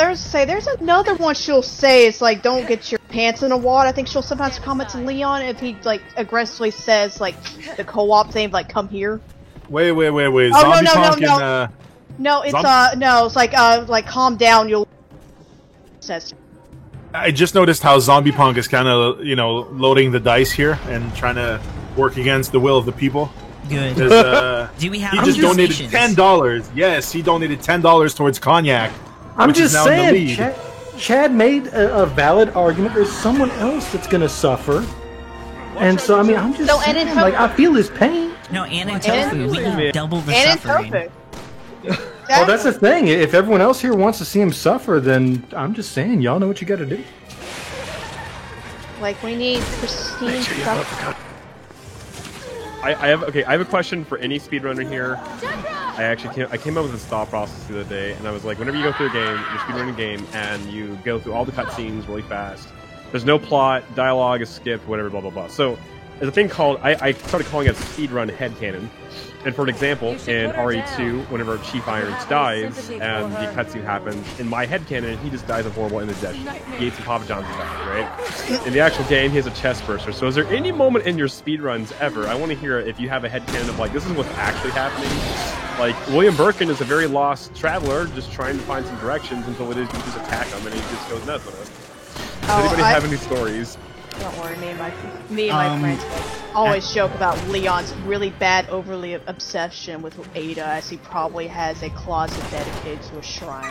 [SPEAKER 4] another one she'll say. It's like, don't get your pants in a wad. I think she'll sometimes comment to Leon if he like aggressively says like the co-op thing, like come here.
[SPEAKER 2] Wait.
[SPEAKER 4] Oh,
[SPEAKER 2] Zombie
[SPEAKER 4] no.
[SPEAKER 2] Punk and
[SPEAKER 4] No, it's
[SPEAKER 2] Zom-
[SPEAKER 4] no, it's like calm down. You'll says.
[SPEAKER 2] I just noticed how Zombie Punk is kind of loading the dice here and trying to work against the will of the people.
[SPEAKER 3] Good.
[SPEAKER 2] 'Cause,
[SPEAKER 3] Do we have
[SPEAKER 2] he just donated
[SPEAKER 3] stations?
[SPEAKER 2] $10. Yes, he donated $10 towards Cognac.
[SPEAKER 1] I'm
[SPEAKER 2] which is
[SPEAKER 1] just
[SPEAKER 2] now in the
[SPEAKER 1] saying,
[SPEAKER 2] lead.
[SPEAKER 1] Chad made a valid argument. There's someone else that's gonna suffer, and so I mean, I'm just
[SPEAKER 4] So,
[SPEAKER 1] saying,
[SPEAKER 4] and in
[SPEAKER 1] like I feel his pain.
[SPEAKER 3] No, Anna and
[SPEAKER 4] And-
[SPEAKER 3] Tofu. We need double the
[SPEAKER 4] And it's
[SPEAKER 3] suffering.
[SPEAKER 4] perfect.
[SPEAKER 1] Well, that's the thing. If everyone else here wants to see him suffer, then I'm just saying, y'all know what you got to do.
[SPEAKER 4] Like, we need pristine stuff.
[SPEAKER 5] I have a question for any speedrunner here. I came up with this thought process the other day, and I was like, whenever you go through a game, you're speedrunning a game, and you go through all the cutscenes really fast. There's no plot, dialogue is skipped, whatever, blah blah blah. So there's a thing called I started calling it speedrun headcanon. And for an example, in RE2, whenever Chief Irons dies and the cutscene happens, in my headcanon, he just dies of horrible indigestion. He ate some Papa John's and died, right? In the actual game, he has a chest burster. So is there any moment in your speedruns ever, I want to hear if you have a headcanon of like, this is what's actually happening? Like, William Birkin is a very lost traveler, just trying to find some directions until it is you just attack him and he just goes nuts with it. Does anybody have any stories?
[SPEAKER 4] Don't worry, me and my friends always joke about Leon's really bad, overly obsession with Ada, as he probably has a closet dedicated to a shrine.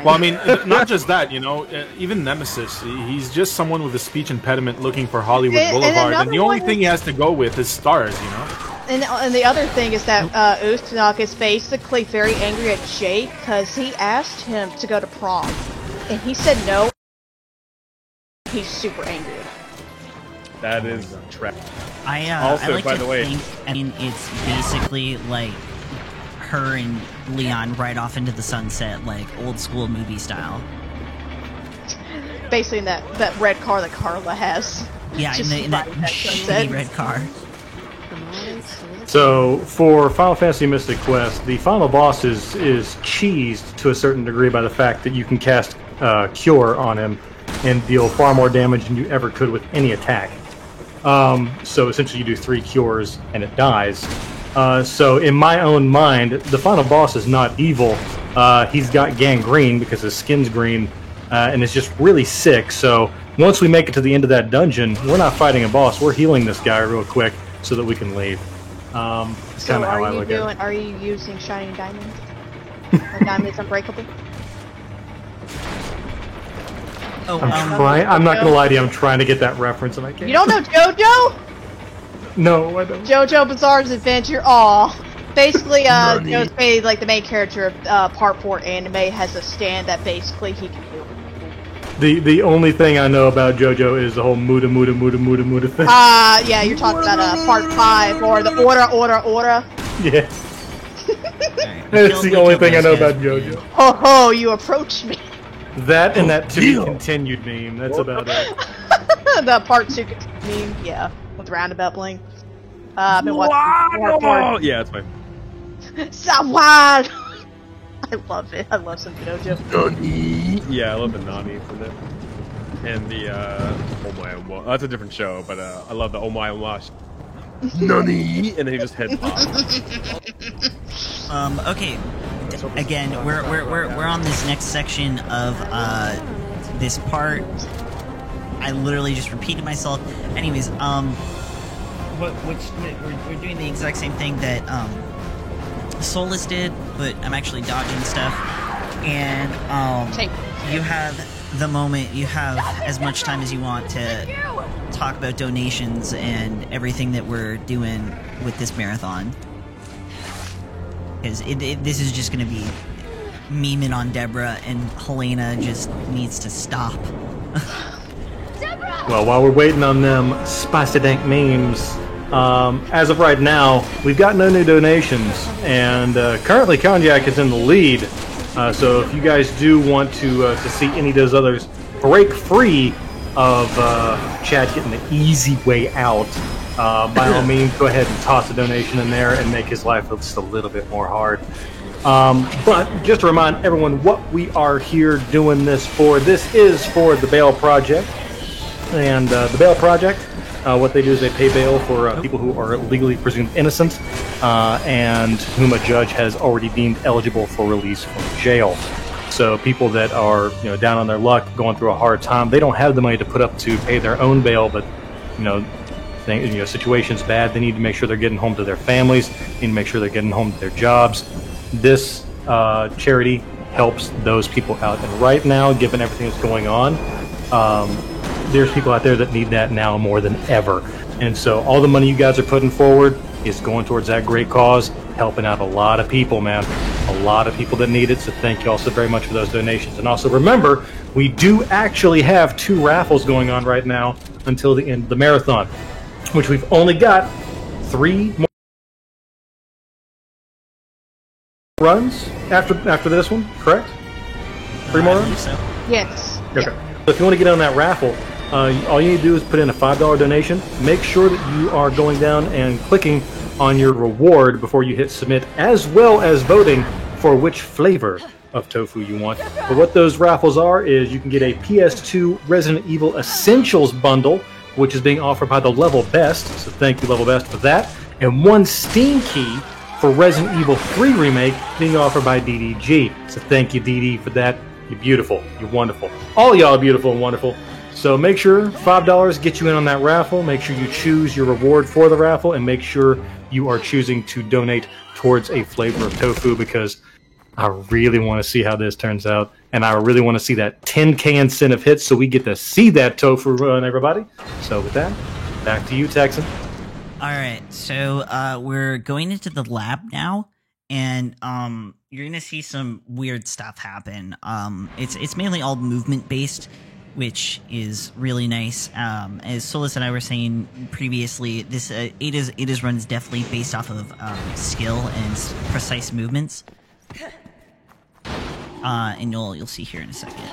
[SPEAKER 2] Well, I mean, not just that, you know, even Nemesis, he's just someone with a speech impediment looking for Hollywood Boulevard, and the only thing he has to go with is stars, you know?
[SPEAKER 4] And the other thing is that Ustinok is basically very angry at Jake because he asked him to go to prom, and he said no. He's super angry.
[SPEAKER 5] That is trash.
[SPEAKER 3] I like
[SPEAKER 5] by
[SPEAKER 3] to
[SPEAKER 5] the way,
[SPEAKER 3] think, I mean, it's basically like her and Leon ride off into the sunset, like old school movie style.
[SPEAKER 4] Basically in that red car that Carla has.
[SPEAKER 3] Yeah, in that shitty red car.
[SPEAKER 1] So for Final Fantasy Mystic Quest, the final boss is cheesed to a certain degree by the fact that you can cast Cure on him and deal far more damage than you ever could with any attack. So essentially you do 3 cures and it dies. So in my own mind, the final boss is not evil. He's got gangrene because his skin's green, and it's just really sick. So once we make it to the end of that dungeon, we're not fighting a boss. We're healing this guy real quick so that we can leave. It's kind of how I look at it.
[SPEAKER 4] Are you using Shining Diamonds? Or Diamonds Unbreakable?
[SPEAKER 3] Oh,
[SPEAKER 1] I'm not gonna lie to you. I'm trying to get that reference, and I can't.
[SPEAKER 4] You don't know JoJo?
[SPEAKER 1] No, I don't.
[SPEAKER 4] JoJo Bizarre's Adventure. Aw. Basically, Joe's like the main character of Part 4 anime has a stand that basically he can do.
[SPEAKER 1] The only thing I know about JoJo is the whole muda thing.
[SPEAKER 4] Yeah, you're talking about Part 5 or the Order.
[SPEAKER 1] Yeah. That's the only thing I know about JoJo.
[SPEAKER 4] Ho ho, you approached me.
[SPEAKER 1] That and that to be continued meme. That's about it.
[SPEAKER 4] The Part 2 meme, yeah, with Roundabout Bling. I've been watching.
[SPEAKER 5] Yeah, it's fine.
[SPEAKER 4] Sawad! I love it. I love some JoJo.
[SPEAKER 5] Yeah, I love the Nani from it. And the oh my, that's a different show, but I love the oh my wash. Nani, and then he just head pops.
[SPEAKER 3] Okay. Again, we're on this next section of this part. I literally just repeated myself. Anyways, we're doing the exact same thing that Solus did, but I'm actually dodging stuff. And you have the moment. You have as much time as you want to talk about donations and everything that we're doing with this marathon. Because this is just going to be memeing on Deborah, and Helena just needs to stop.
[SPEAKER 1] Well, while we're waiting on them spicy dank memes, as of right now, we've got no new donations, and currently Konyak is in the lead. So if you guys do want to see any of those others break free of Chad getting the easy way out, by all means, go ahead and toss a donation in there and make his life just a little bit more hard. But just to remind everyone what we are here doing this for, this is for the Bail Project. And the Bail Project, what they do is they pay bail for people who are legally presumed innocent and whom a judge has already deemed eligible for release from jail. So people that are down on their luck, going through a hard time, they don't have the money to put up to pay their own bail, but situation's bad. They need to make sure they're getting home to their families. Need to make sure they're getting home to their jobs. This charity helps those people out. And right now, given everything that's going on, there's people out there that need that now more than ever. And so all the money you guys are putting forward is going towards that great cause, helping out a lot of people, man. A lot of people that need it. So thank you all so very much for those donations. And also remember, we do actually have 2 raffles going on right now. until the end of the marathon, which we've only got 3 more runs after this one, correct? 3 more
[SPEAKER 3] I
[SPEAKER 1] runs?
[SPEAKER 3] believe so.
[SPEAKER 4] Yes.
[SPEAKER 1] Okay. So if you want to get on that raffle, all you need to do is put in a $5 donation. Make sure that you are going down and clicking on your reward before you hit submit, as well as voting for which flavor of tofu you want. But what those raffles are is you can get a PS2 Resident Evil Essentials bundle, which is being offered by the Level Best, so thank you Level Best for that, and 1 Steam key for Resident Evil 3 Remake being offered by DDG. So thank you DD for that. You're beautiful. You're wonderful. All y'all are beautiful and wonderful. So make sure $5 gets you in on that raffle. Make sure you choose your reward for the raffle, and make sure you are choosing to donate towards a flavor of tofu, because I really want to see how this turns out, and I really want to see that 10K incentive hit so we get to see that tofu run, everybody. So with that, back to you, Texan.
[SPEAKER 3] All right, so we're going into the lab now, and you're gonna see some weird stuff happen. It's mainly all movement based, which is really nice. As Solus and I were saying previously, this Ada's run is definitely based off of skill and precise movements. And you'll see here in a second.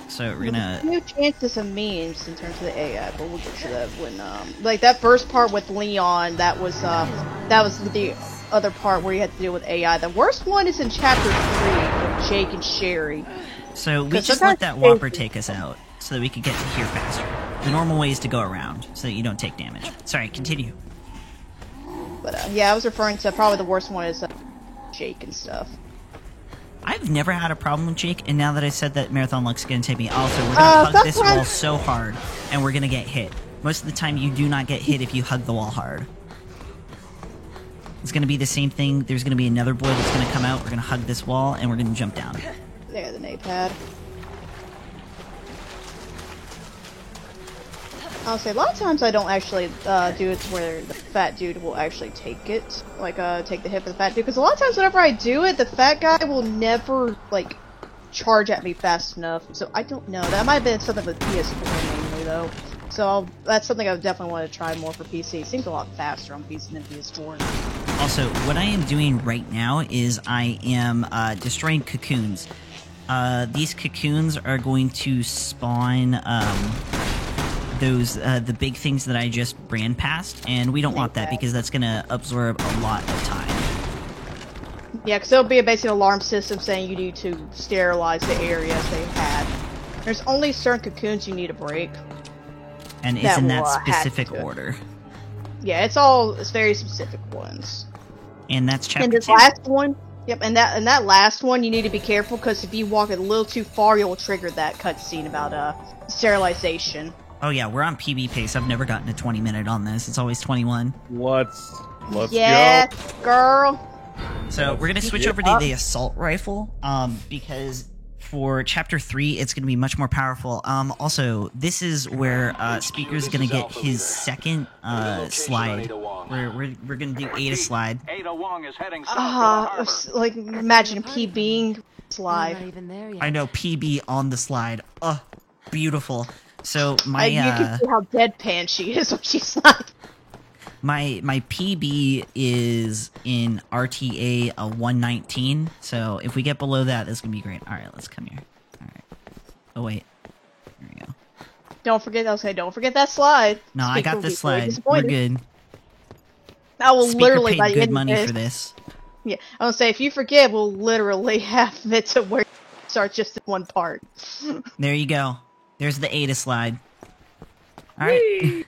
[SPEAKER 3] So we're gonna
[SPEAKER 4] New chances of memes in terms of the AI, but we'll get to that when like that first part with Leon. That was the other part where you had to deal with AI. The worst one is in chapter 3 with Jake and Sherry.
[SPEAKER 3] So we just let that Whopper take us out so that we could get to here faster. The normal way is to go around so that you don't take damage. Sorry, continue.
[SPEAKER 4] But yeah, I was referring to probably the worst one is Jake and stuff.
[SPEAKER 3] I've never had a problem with Jake, and now that I said that Marathon Luck's gonna take me, also we're gonna hug this wall so hard, and we're gonna get hit. Most of the time, you do not get hit if you hug the wall hard. It's gonna be the same thing. There's gonna be another boy that's gonna come out. We're gonna hug this wall, and we're gonna jump down.
[SPEAKER 4] There, the nade pad. I'll say a lot of times I don't actually do it to where the fat dude will actually take it, like take the hit for the fat dude, because a lot of times whenever I do it, the fat guy will never like charge at me fast enough. So I don't know. That might have been something with PS4 mainly though. So that's something I would definitely want to try more for PC. It seems a lot faster on PC than PS4.
[SPEAKER 3] Also, what I am doing right now is I am destroying cocoons. These cocoons are going to spawn those the big things that I just ran past, and we don't want that because that's gonna absorb a lot of time.
[SPEAKER 4] Yeah, because there'll be a basic alarm system saying you need to sterilize the areas they had. There's only certain cocoons you need to break.
[SPEAKER 3] And it's in that specific order.
[SPEAKER 4] Yeah, it's very specific ones.
[SPEAKER 3] And that's chapter 2.
[SPEAKER 4] And this last one, yep, and that last one you need to be careful, because if you walk a little too far, you'll trigger that cutscene about sterilization.
[SPEAKER 3] Oh yeah, we're on PB pace. I've never gotten a 20-minute on this. It's always 21.
[SPEAKER 5] Let's
[SPEAKER 4] yes,
[SPEAKER 5] go.
[SPEAKER 4] Girl.
[SPEAKER 3] So we're gonna switch over to the assault rifle, because for chapter 3, it's gonna be much more powerful. Also, this is where Speaker's gonna get his second slide. We're gonna do Ada slide.
[SPEAKER 4] Like imagine PBing slide.
[SPEAKER 6] Not even there yet.
[SPEAKER 3] I know, PB on the slide. Beautiful. So my
[SPEAKER 4] you can see how deadpan she is when she slides.
[SPEAKER 3] my PB is in RTA 119. So if we get below that, that's gonna be great. All right, let's come here. All right. Oh wait, there we go.
[SPEAKER 4] Don't forget that slide.
[SPEAKER 3] No, I got this slide. We're
[SPEAKER 4] disappointed.
[SPEAKER 3] good.
[SPEAKER 4] I will
[SPEAKER 3] Speaker
[SPEAKER 4] literally
[SPEAKER 3] paid
[SPEAKER 4] by the
[SPEAKER 3] good
[SPEAKER 4] end
[SPEAKER 3] money
[SPEAKER 4] of
[SPEAKER 3] for this.
[SPEAKER 4] Yeah, I was say if you forget, we'll literally have it to where it starts just in one part.
[SPEAKER 3] There you go. There's the Ada slide. All right.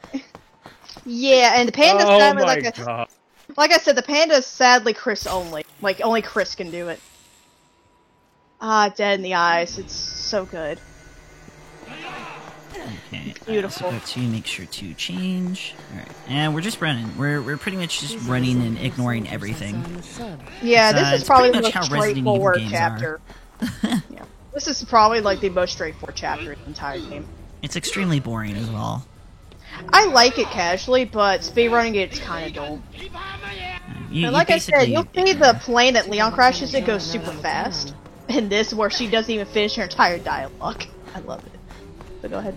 [SPEAKER 4] Yeah, and the panda's
[SPEAKER 5] Oh
[SPEAKER 4] sadly
[SPEAKER 5] my
[SPEAKER 4] like
[SPEAKER 5] god.
[SPEAKER 4] like I said, the panda's sadly Chris only. Like only Chris can do it. Dead in the eyes. It's so good.
[SPEAKER 3] Okay.
[SPEAKER 4] Beautiful.
[SPEAKER 3] So go to make sure to change. All right, and we're just running. We're pretty much just running and ignoring everything.
[SPEAKER 6] On the sub.
[SPEAKER 4] Yeah,
[SPEAKER 3] It's,
[SPEAKER 4] this is
[SPEAKER 3] it's
[SPEAKER 4] probably
[SPEAKER 3] pretty
[SPEAKER 4] the
[SPEAKER 3] much
[SPEAKER 4] most
[SPEAKER 3] how Resident Evil
[SPEAKER 4] straightforward
[SPEAKER 3] games
[SPEAKER 4] chapter. Yeah, this is probably like the most straightforward chapter in the entire game.
[SPEAKER 3] It's extremely boring as well.
[SPEAKER 4] I like it casually, but speedrunning it's kind of dull. And like I said, you'll see the plane that Leon crashes, it goes super fast. And this, where she doesn't even finish her entire dialogue. I love it. But go ahead.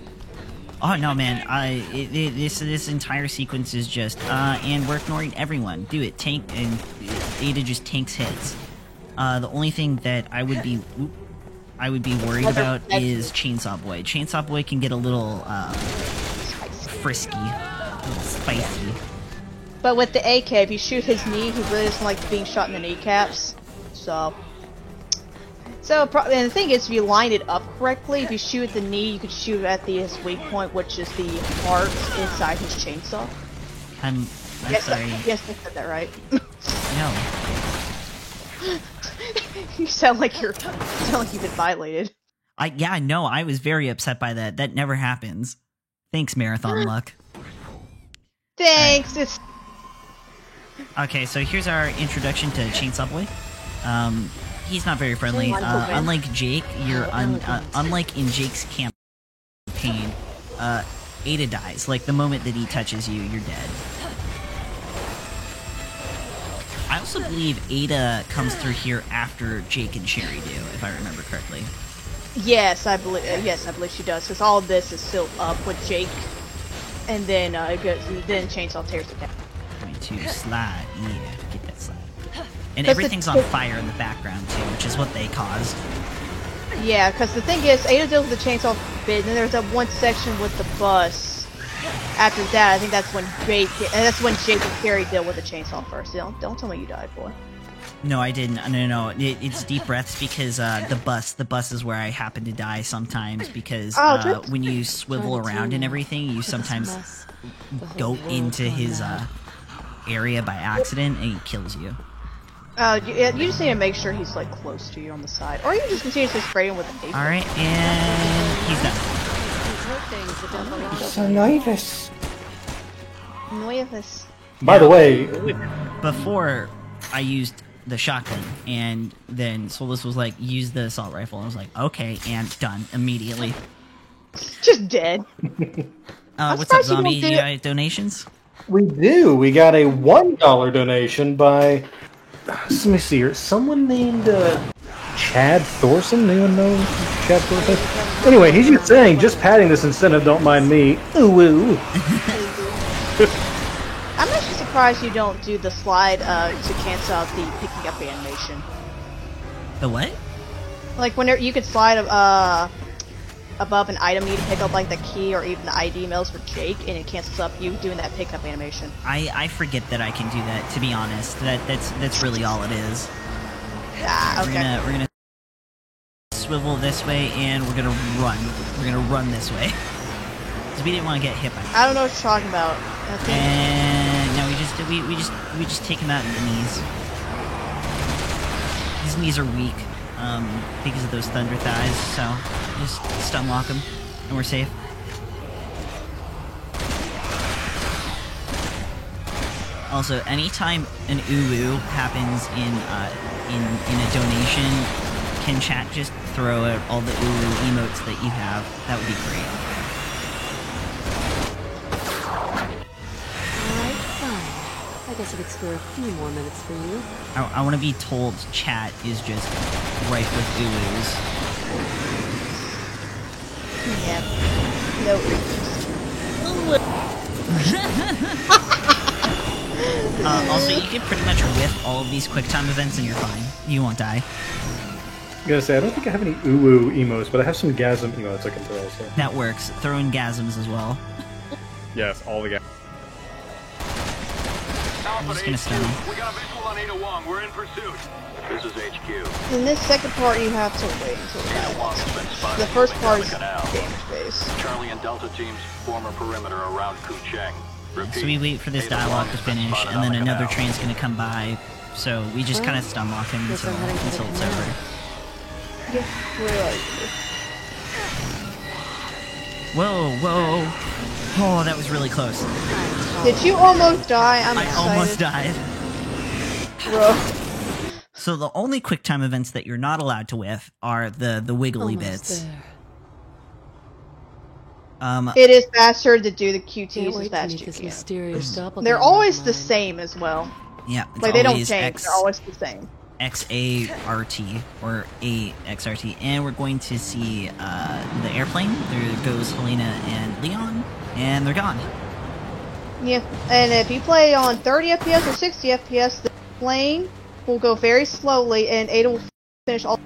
[SPEAKER 3] Oh no, man! This entire sequence is just and we're ignoring everyone. Do it, tank, and Ada just tanks hits. The only thing that I would be worried about is Chainsaw Boy. Chainsaw Boy can get a little frisky, a little spicy.
[SPEAKER 4] But with the AK, if you shoot his knee, he really doesn't like being shot in the kneecaps. And the thing is, if you line it up correctly, if you shoot at the knee, you could shoot at his weak point, which is the heart inside his chainsaw.
[SPEAKER 3] I'm
[SPEAKER 4] Yes,
[SPEAKER 3] sorry.
[SPEAKER 4] yes, I said that right.
[SPEAKER 3] No.
[SPEAKER 4] You sound like you've been violated.
[SPEAKER 3] No, I was very upset by that. That never happens. Thanks, Marathon Luck.
[SPEAKER 4] Thanks. It's
[SPEAKER 3] Okay, so here's our introduction to Chainsaw Boy. He's not very friendly. Unlike Jake, unlike in Jake's campaign, Ada dies. Like, the moment that he touches you, you're dead. I also believe Ada comes through here after Jake and Sherry do, if I remember correctly.
[SPEAKER 4] yes, I believe she does, because all of this is still up with Jake, and then then Chainsaw tears it down.
[SPEAKER 3] Going to slide, yeah, get that slide. And
[SPEAKER 4] But
[SPEAKER 3] everything's on fire in the background too, which is what they caused.
[SPEAKER 4] Yeah, because the thing is, Ada deals with the chainsaw bit, and then there's that one section with the bus. After that, I think that's when Jake and Carrie deal with the chainsaw first. Don't tell me you died, boy.
[SPEAKER 3] No, I didn't. No. It's deep breaths because the bus is where I happen to die sometimes because when you swivel around and everything, you sometimes go into his area by accident and he kills you.
[SPEAKER 4] You just need to make sure he's like close to you on the side, or you can just continuously spray him with a paper.
[SPEAKER 3] All right, and he's done.
[SPEAKER 1] So nervous.
[SPEAKER 4] Nervous.
[SPEAKER 1] By the way,
[SPEAKER 3] Before I used the shotgun, and then Solus was like, "Use the assault rifle." I was like, "Okay," and done immediately.
[SPEAKER 4] Just dead.
[SPEAKER 3] What's up,
[SPEAKER 4] surprised you
[SPEAKER 3] zombie?
[SPEAKER 4] don't do-
[SPEAKER 3] You got donations?
[SPEAKER 1] we do. We got a $1 donation by. Let me see here. Someone named Chad Thorson. Anyone know Chad Thorson? Anyway, he's just saying, just padding this incentive. Don't mind me. Ooh, ooh.
[SPEAKER 4] I'm actually surprised you don't do the slide to cancel out the picking up animation.
[SPEAKER 3] The what?
[SPEAKER 4] Like whenever you could slide above an item, you need to pick up like the key or even the ID emails for Jake, and it cancels up you doing that pickup animation.
[SPEAKER 3] I forget that I can do that. To be honest, that's really all it is.
[SPEAKER 4] Okay.
[SPEAKER 3] We're gonna swivel this way, and we're gonna run. We're gonna run this way because we didn't want to get hit by.
[SPEAKER 4] I don't know what you're talking about. I think
[SPEAKER 3] And no, we just take him out in the knees. His knees are weak because of those thunder thighs. So just stun lock him, and we're safe. Also, anytime an uwu happens in a donation, can chat just throw out all the uwu emotes that you have? That would be great.
[SPEAKER 6] Alright, fine. I guess I'd explore a few more minutes for you.
[SPEAKER 3] I want to be told chat is just rife with uwus.
[SPEAKER 4] yeah. No.
[SPEAKER 3] Also, you can pretty much whiff all of these QuickTime events and you're fine. You won't die.
[SPEAKER 1] I'm gonna say I don't think I have any uwu emotes, but I have some gasm emotes I can throw. So.
[SPEAKER 3] That works. Throw in gasms as well.
[SPEAKER 5] Yes, all the guys.
[SPEAKER 3] I'm just gonna stun him.
[SPEAKER 7] We got a visual on Ada Wong. We're in pursuit. This is HQ.
[SPEAKER 4] In this second part, you have to wait until the
[SPEAKER 7] Ada Wong has been spotted.
[SPEAKER 4] The first part is
[SPEAKER 7] Canal.
[SPEAKER 4] damage base.
[SPEAKER 7] Charlie and Delta teams form a perimeter around Kucheng. Repeat,
[SPEAKER 3] So we wait for this
[SPEAKER 7] Ada
[SPEAKER 3] dialogue
[SPEAKER 7] Wong
[SPEAKER 3] to
[SPEAKER 7] has been
[SPEAKER 3] finish,
[SPEAKER 7] spotted
[SPEAKER 3] and
[SPEAKER 7] on
[SPEAKER 3] then
[SPEAKER 7] the
[SPEAKER 3] another
[SPEAKER 7] canal.
[SPEAKER 3] train's gonna come by. So we just kind of stun lock him
[SPEAKER 6] Guess
[SPEAKER 3] until
[SPEAKER 6] I'm heading to the
[SPEAKER 3] it's
[SPEAKER 6] canal.
[SPEAKER 3] over.
[SPEAKER 4] Yeah, where are you?
[SPEAKER 3] Whoa! Oh, that was really close.
[SPEAKER 4] Did you almost die? I'm
[SPEAKER 3] I
[SPEAKER 4] excited.
[SPEAKER 3] almost died.
[SPEAKER 4] Bro.
[SPEAKER 3] So the only QuickTime events that you're not allowed to whiff are the wiggly
[SPEAKER 6] Almost
[SPEAKER 3] bits.
[SPEAKER 6] there.
[SPEAKER 4] It is faster to do the
[SPEAKER 6] Can't
[SPEAKER 4] QTs as
[SPEAKER 6] wait to
[SPEAKER 4] fast
[SPEAKER 6] meet
[SPEAKER 4] as
[SPEAKER 6] this
[SPEAKER 4] you can.
[SPEAKER 6] mysterious doppelganger.
[SPEAKER 4] They're always
[SPEAKER 6] of
[SPEAKER 4] the
[SPEAKER 6] mine.
[SPEAKER 4] same as well.
[SPEAKER 3] Yeah, it's
[SPEAKER 4] Like they don't
[SPEAKER 3] always
[SPEAKER 4] change. They're always the same.
[SPEAKER 3] XART or AXRT, and we're going to see the airplane. There goes Helena and Leon. and they're gone.
[SPEAKER 4] Yeah, and if you play on 30 FPS or 60 FPS, the plane will go very slowly, and Ada will finish all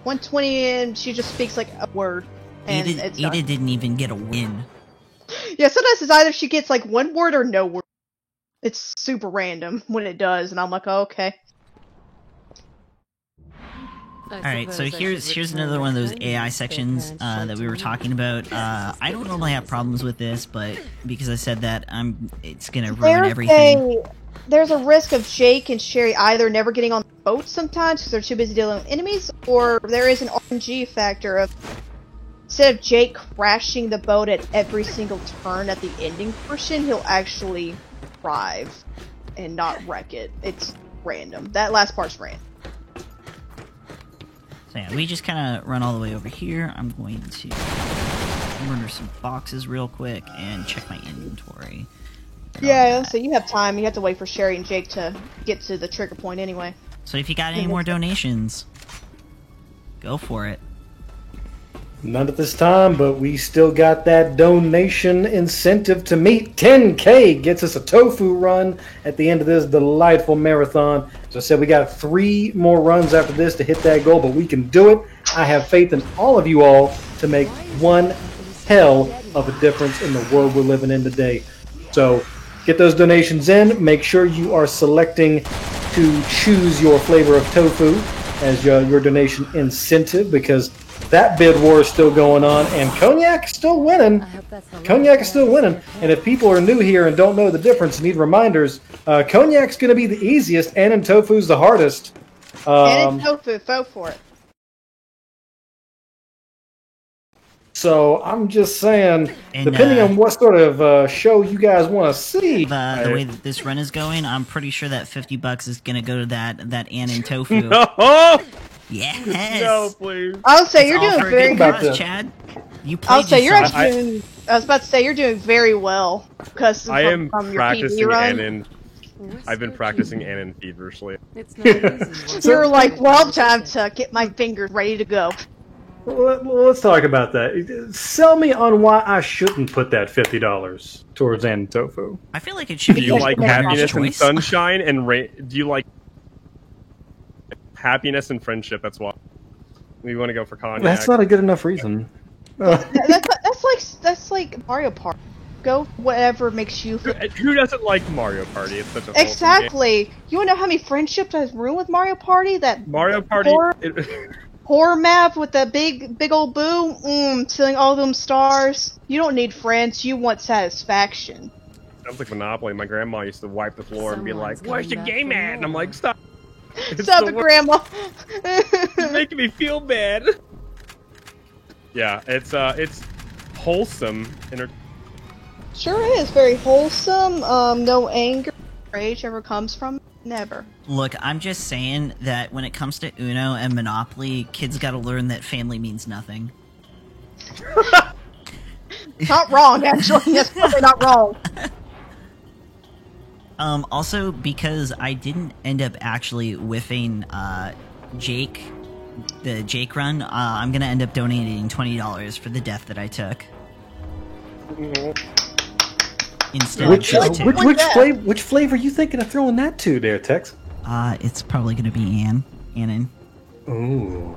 [SPEAKER 4] 120, and she just speaks like a word, and it's done.
[SPEAKER 3] Ada didn't even get a win.
[SPEAKER 4] Yeah, sometimes it's either she gets like one word or no word. It's super random when it does, and I'm like, oh, okay.
[SPEAKER 3] Alright, so here's another one of those AI sections that we were talking about. I don't normally have problems with this, but because I said that, it's gonna ruin everything.
[SPEAKER 4] There's a risk of Jake and Sherry either never getting on the boat sometimes because they're too busy dealing with enemies, or there is an RNG factor of instead of Jake crashing the boat at every single turn at the ending portion, he'll actually drive and not wreck it. It's random. That last part's random.
[SPEAKER 3] So yeah, we just kind of run all the way over here. I'm going to murder some boxes real quick and check my inventory.
[SPEAKER 4] Yeah, so you have time. You have to wait for Sherry and Jake to get to the trigger point anyway.
[SPEAKER 3] So if you got any more donations, go for it.
[SPEAKER 1] None at this time, but we still got that donation incentive to meet. 10K gets us a tofu run at the end of this delightful marathon. As I said, we got 3 more runs after this to hit that goal, but we can do it. I have faith in all of you all to make one hell of a difference in the world we're living in today. So get those donations in. Make sure you are selecting to choose your flavor of tofu as your donation incentive, because that bid war is still going on, and Cognac is still winning. Cognac is still winning. And if people are new here and don't know the difference and need reminders, Cognac's going to be the easiest, and tofu's the hardest.
[SPEAKER 4] And tofu, vote for it.
[SPEAKER 1] So I'm just saying,
[SPEAKER 3] And,
[SPEAKER 1] depending on what sort of show you guys want to see.
[SPEAKER 3] The way that this run is going, I'm pretty sure that $50 is gonna go to that Ann and tofu.
[SPEAKER 5] No!
[SPEAKER 3] Yes.
[SPEAKER 5] No, please.
[SPEAKER 4] I'll say you're
[SPEAKER 3] All
[SPEAKER 4] doing
[SPEAKER 3] for a
[SPEAKER 4] very
[SPEAKER 3] good
[SPEAKER 4] good.
[SPEAKER 3] cause, Chad. You
[SPEAKER 4] I'll
[SPEAKER 3] played
[SPEAKER 4] say you're
[SPEAKER 3] yourself.
[SPEAKER 4] actually doing. I was about to say you're doing very well because
[SPEAKER 5] I am
[SPEAKER 4] from your
[SPEAKER 5] practicing
[SPEAKER 4] PB run.
[SPEAKER 5] Annan. I've been practicing Annan feverishly.
[SPEAKER 6] It's not easy.
[SPEAKER 4] You're like, well, time to get my fingers ready to go.
[SPEAKER 1] Well, let's talk about that. Sell me on why I shouldn't put that $50 towards Ann and tofu.
[SPEAKER 3] I feel like it should be
[SPEAKER 5] Do you like
[SPEAKER 3] your
[SPEAKER 5] happiness and
[SPEAKER 3] choice.
[SPEAKER 5] sunshine and do you like happiness and friendship? That's why we want to go for cognac.
[SPEAKER 1] That's not a good enough reason.
[SPEAKER 4] That's like Mario Party. Go whatever makes you.
[SPEAKER 5] Who doesn't like Mario Party? It's such a wholesome game.
[SPEAKER 4] Exactly. You wanna know how many friendships I've ruined with Mario Party? That
[SPEAKER 5] Mario Party.
[SPEAKER 4] horror map with the big old boo. Stealing all them stars. You don't need friends. You want satisfaction.
[SPEAKER 5] Sounds like Monopoly. My grandma used to wipe the floor and be
[SPEAKER 6] Someone's
[SPEAKER 5] like, "Where's your
[SPEAKER 6] coming
[SPEAKER 5] game
[SPEAKER 6] back
[SPEAKER 5] at?"
[SPEAKER 6] for
[SPEAKER 5] And I'm
[SPEAKER 6] more.
[SPEAKER 5] like, "Stop! It's
[SPEAKER 4] Stop
[SPEAKER 5] the
[SPEAKER 4] it,
[SPEAKER 5] worst.
[SPEAKER 4] Grandma.
[SPEAKER 5] It's making me feel bad." Yeah, it's wholesome.
[SPEAKER 4] Sure is very wholesome. No anger, rage ever comes from. Never.
[SPEAKER 3] Look, I'm just saying that when it comes to Uno and Monopoly, kids gotta learn that family means nothing.
[SPEAKER 4] Not wrong, actually. That's probably not wrong.
[SPEAKER 3] Also, because I didn't end up actually whiffing Jake, the Jake run, I'm gonna end up donating $20 for the death that I took. Instead
[SPEAKER 1] Which
[SPEAKER 3] of just two.
[SPEAKER 1] which flavor are you thinking of throwing that to there, Tex?
[SPEAKER 3] It's probably gonna be Annan.
[SPEAKER 1] Ooh.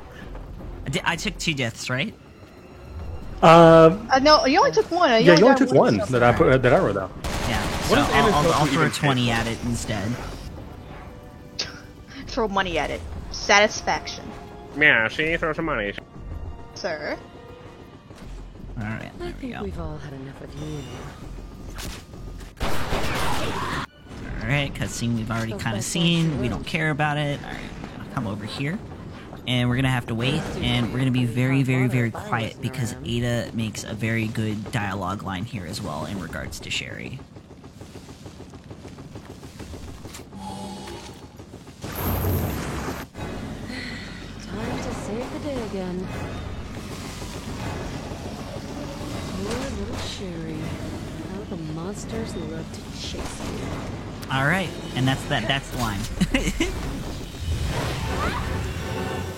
[SPEAKER 3] I took 2 deaths, right?
[SPEAKER 4] No, you only took one.
[SPEAKER 1] Yeah, you only
[SPEAKER 4] got
[SPEAKER 1] took one that I wrote out.
[SPEAKER 3] Yeah.
[SPEAKER 5] What
[SPEAKER 3] so
[SPEAKER 5] does Annan
[SPEAKER 3] I'll
[SPEAKER 5] tofu
[SPEAKER 3] throw
[SPEAKER 5] even
[SPEAKER 3] 20
[SPEAKER 5] taste
[SPEAKER 3] at it instead.
[SPEAKER 4] Throw money at it. Satisfaction,
[SPEAKER 5] Yeah, she throw some money.
[SPEAKER 4] sir.
[SPEAKER 3] Alright,
[SPEAKER 6] I
[SPEAKER 3] there we
[SPEAKER 6] think
[SPEAKER 3] go.
[SPEAKER 6] we've all had enough of you.
[SPEAKER 3] Alright, cutscene we've already kind of seen. We don't care about it. Alright, we're gonna come over here. And we're gonna have to wait, and we're gonna be very, very, very quiet because Ada makes a very good dialogue line here as well in regards to Sherry.
[SPEAKER 6] Time to save the day again. Poor little Sherry. How the monsters love to chase you.
[SPEAKER 3] Alright, and that's the line.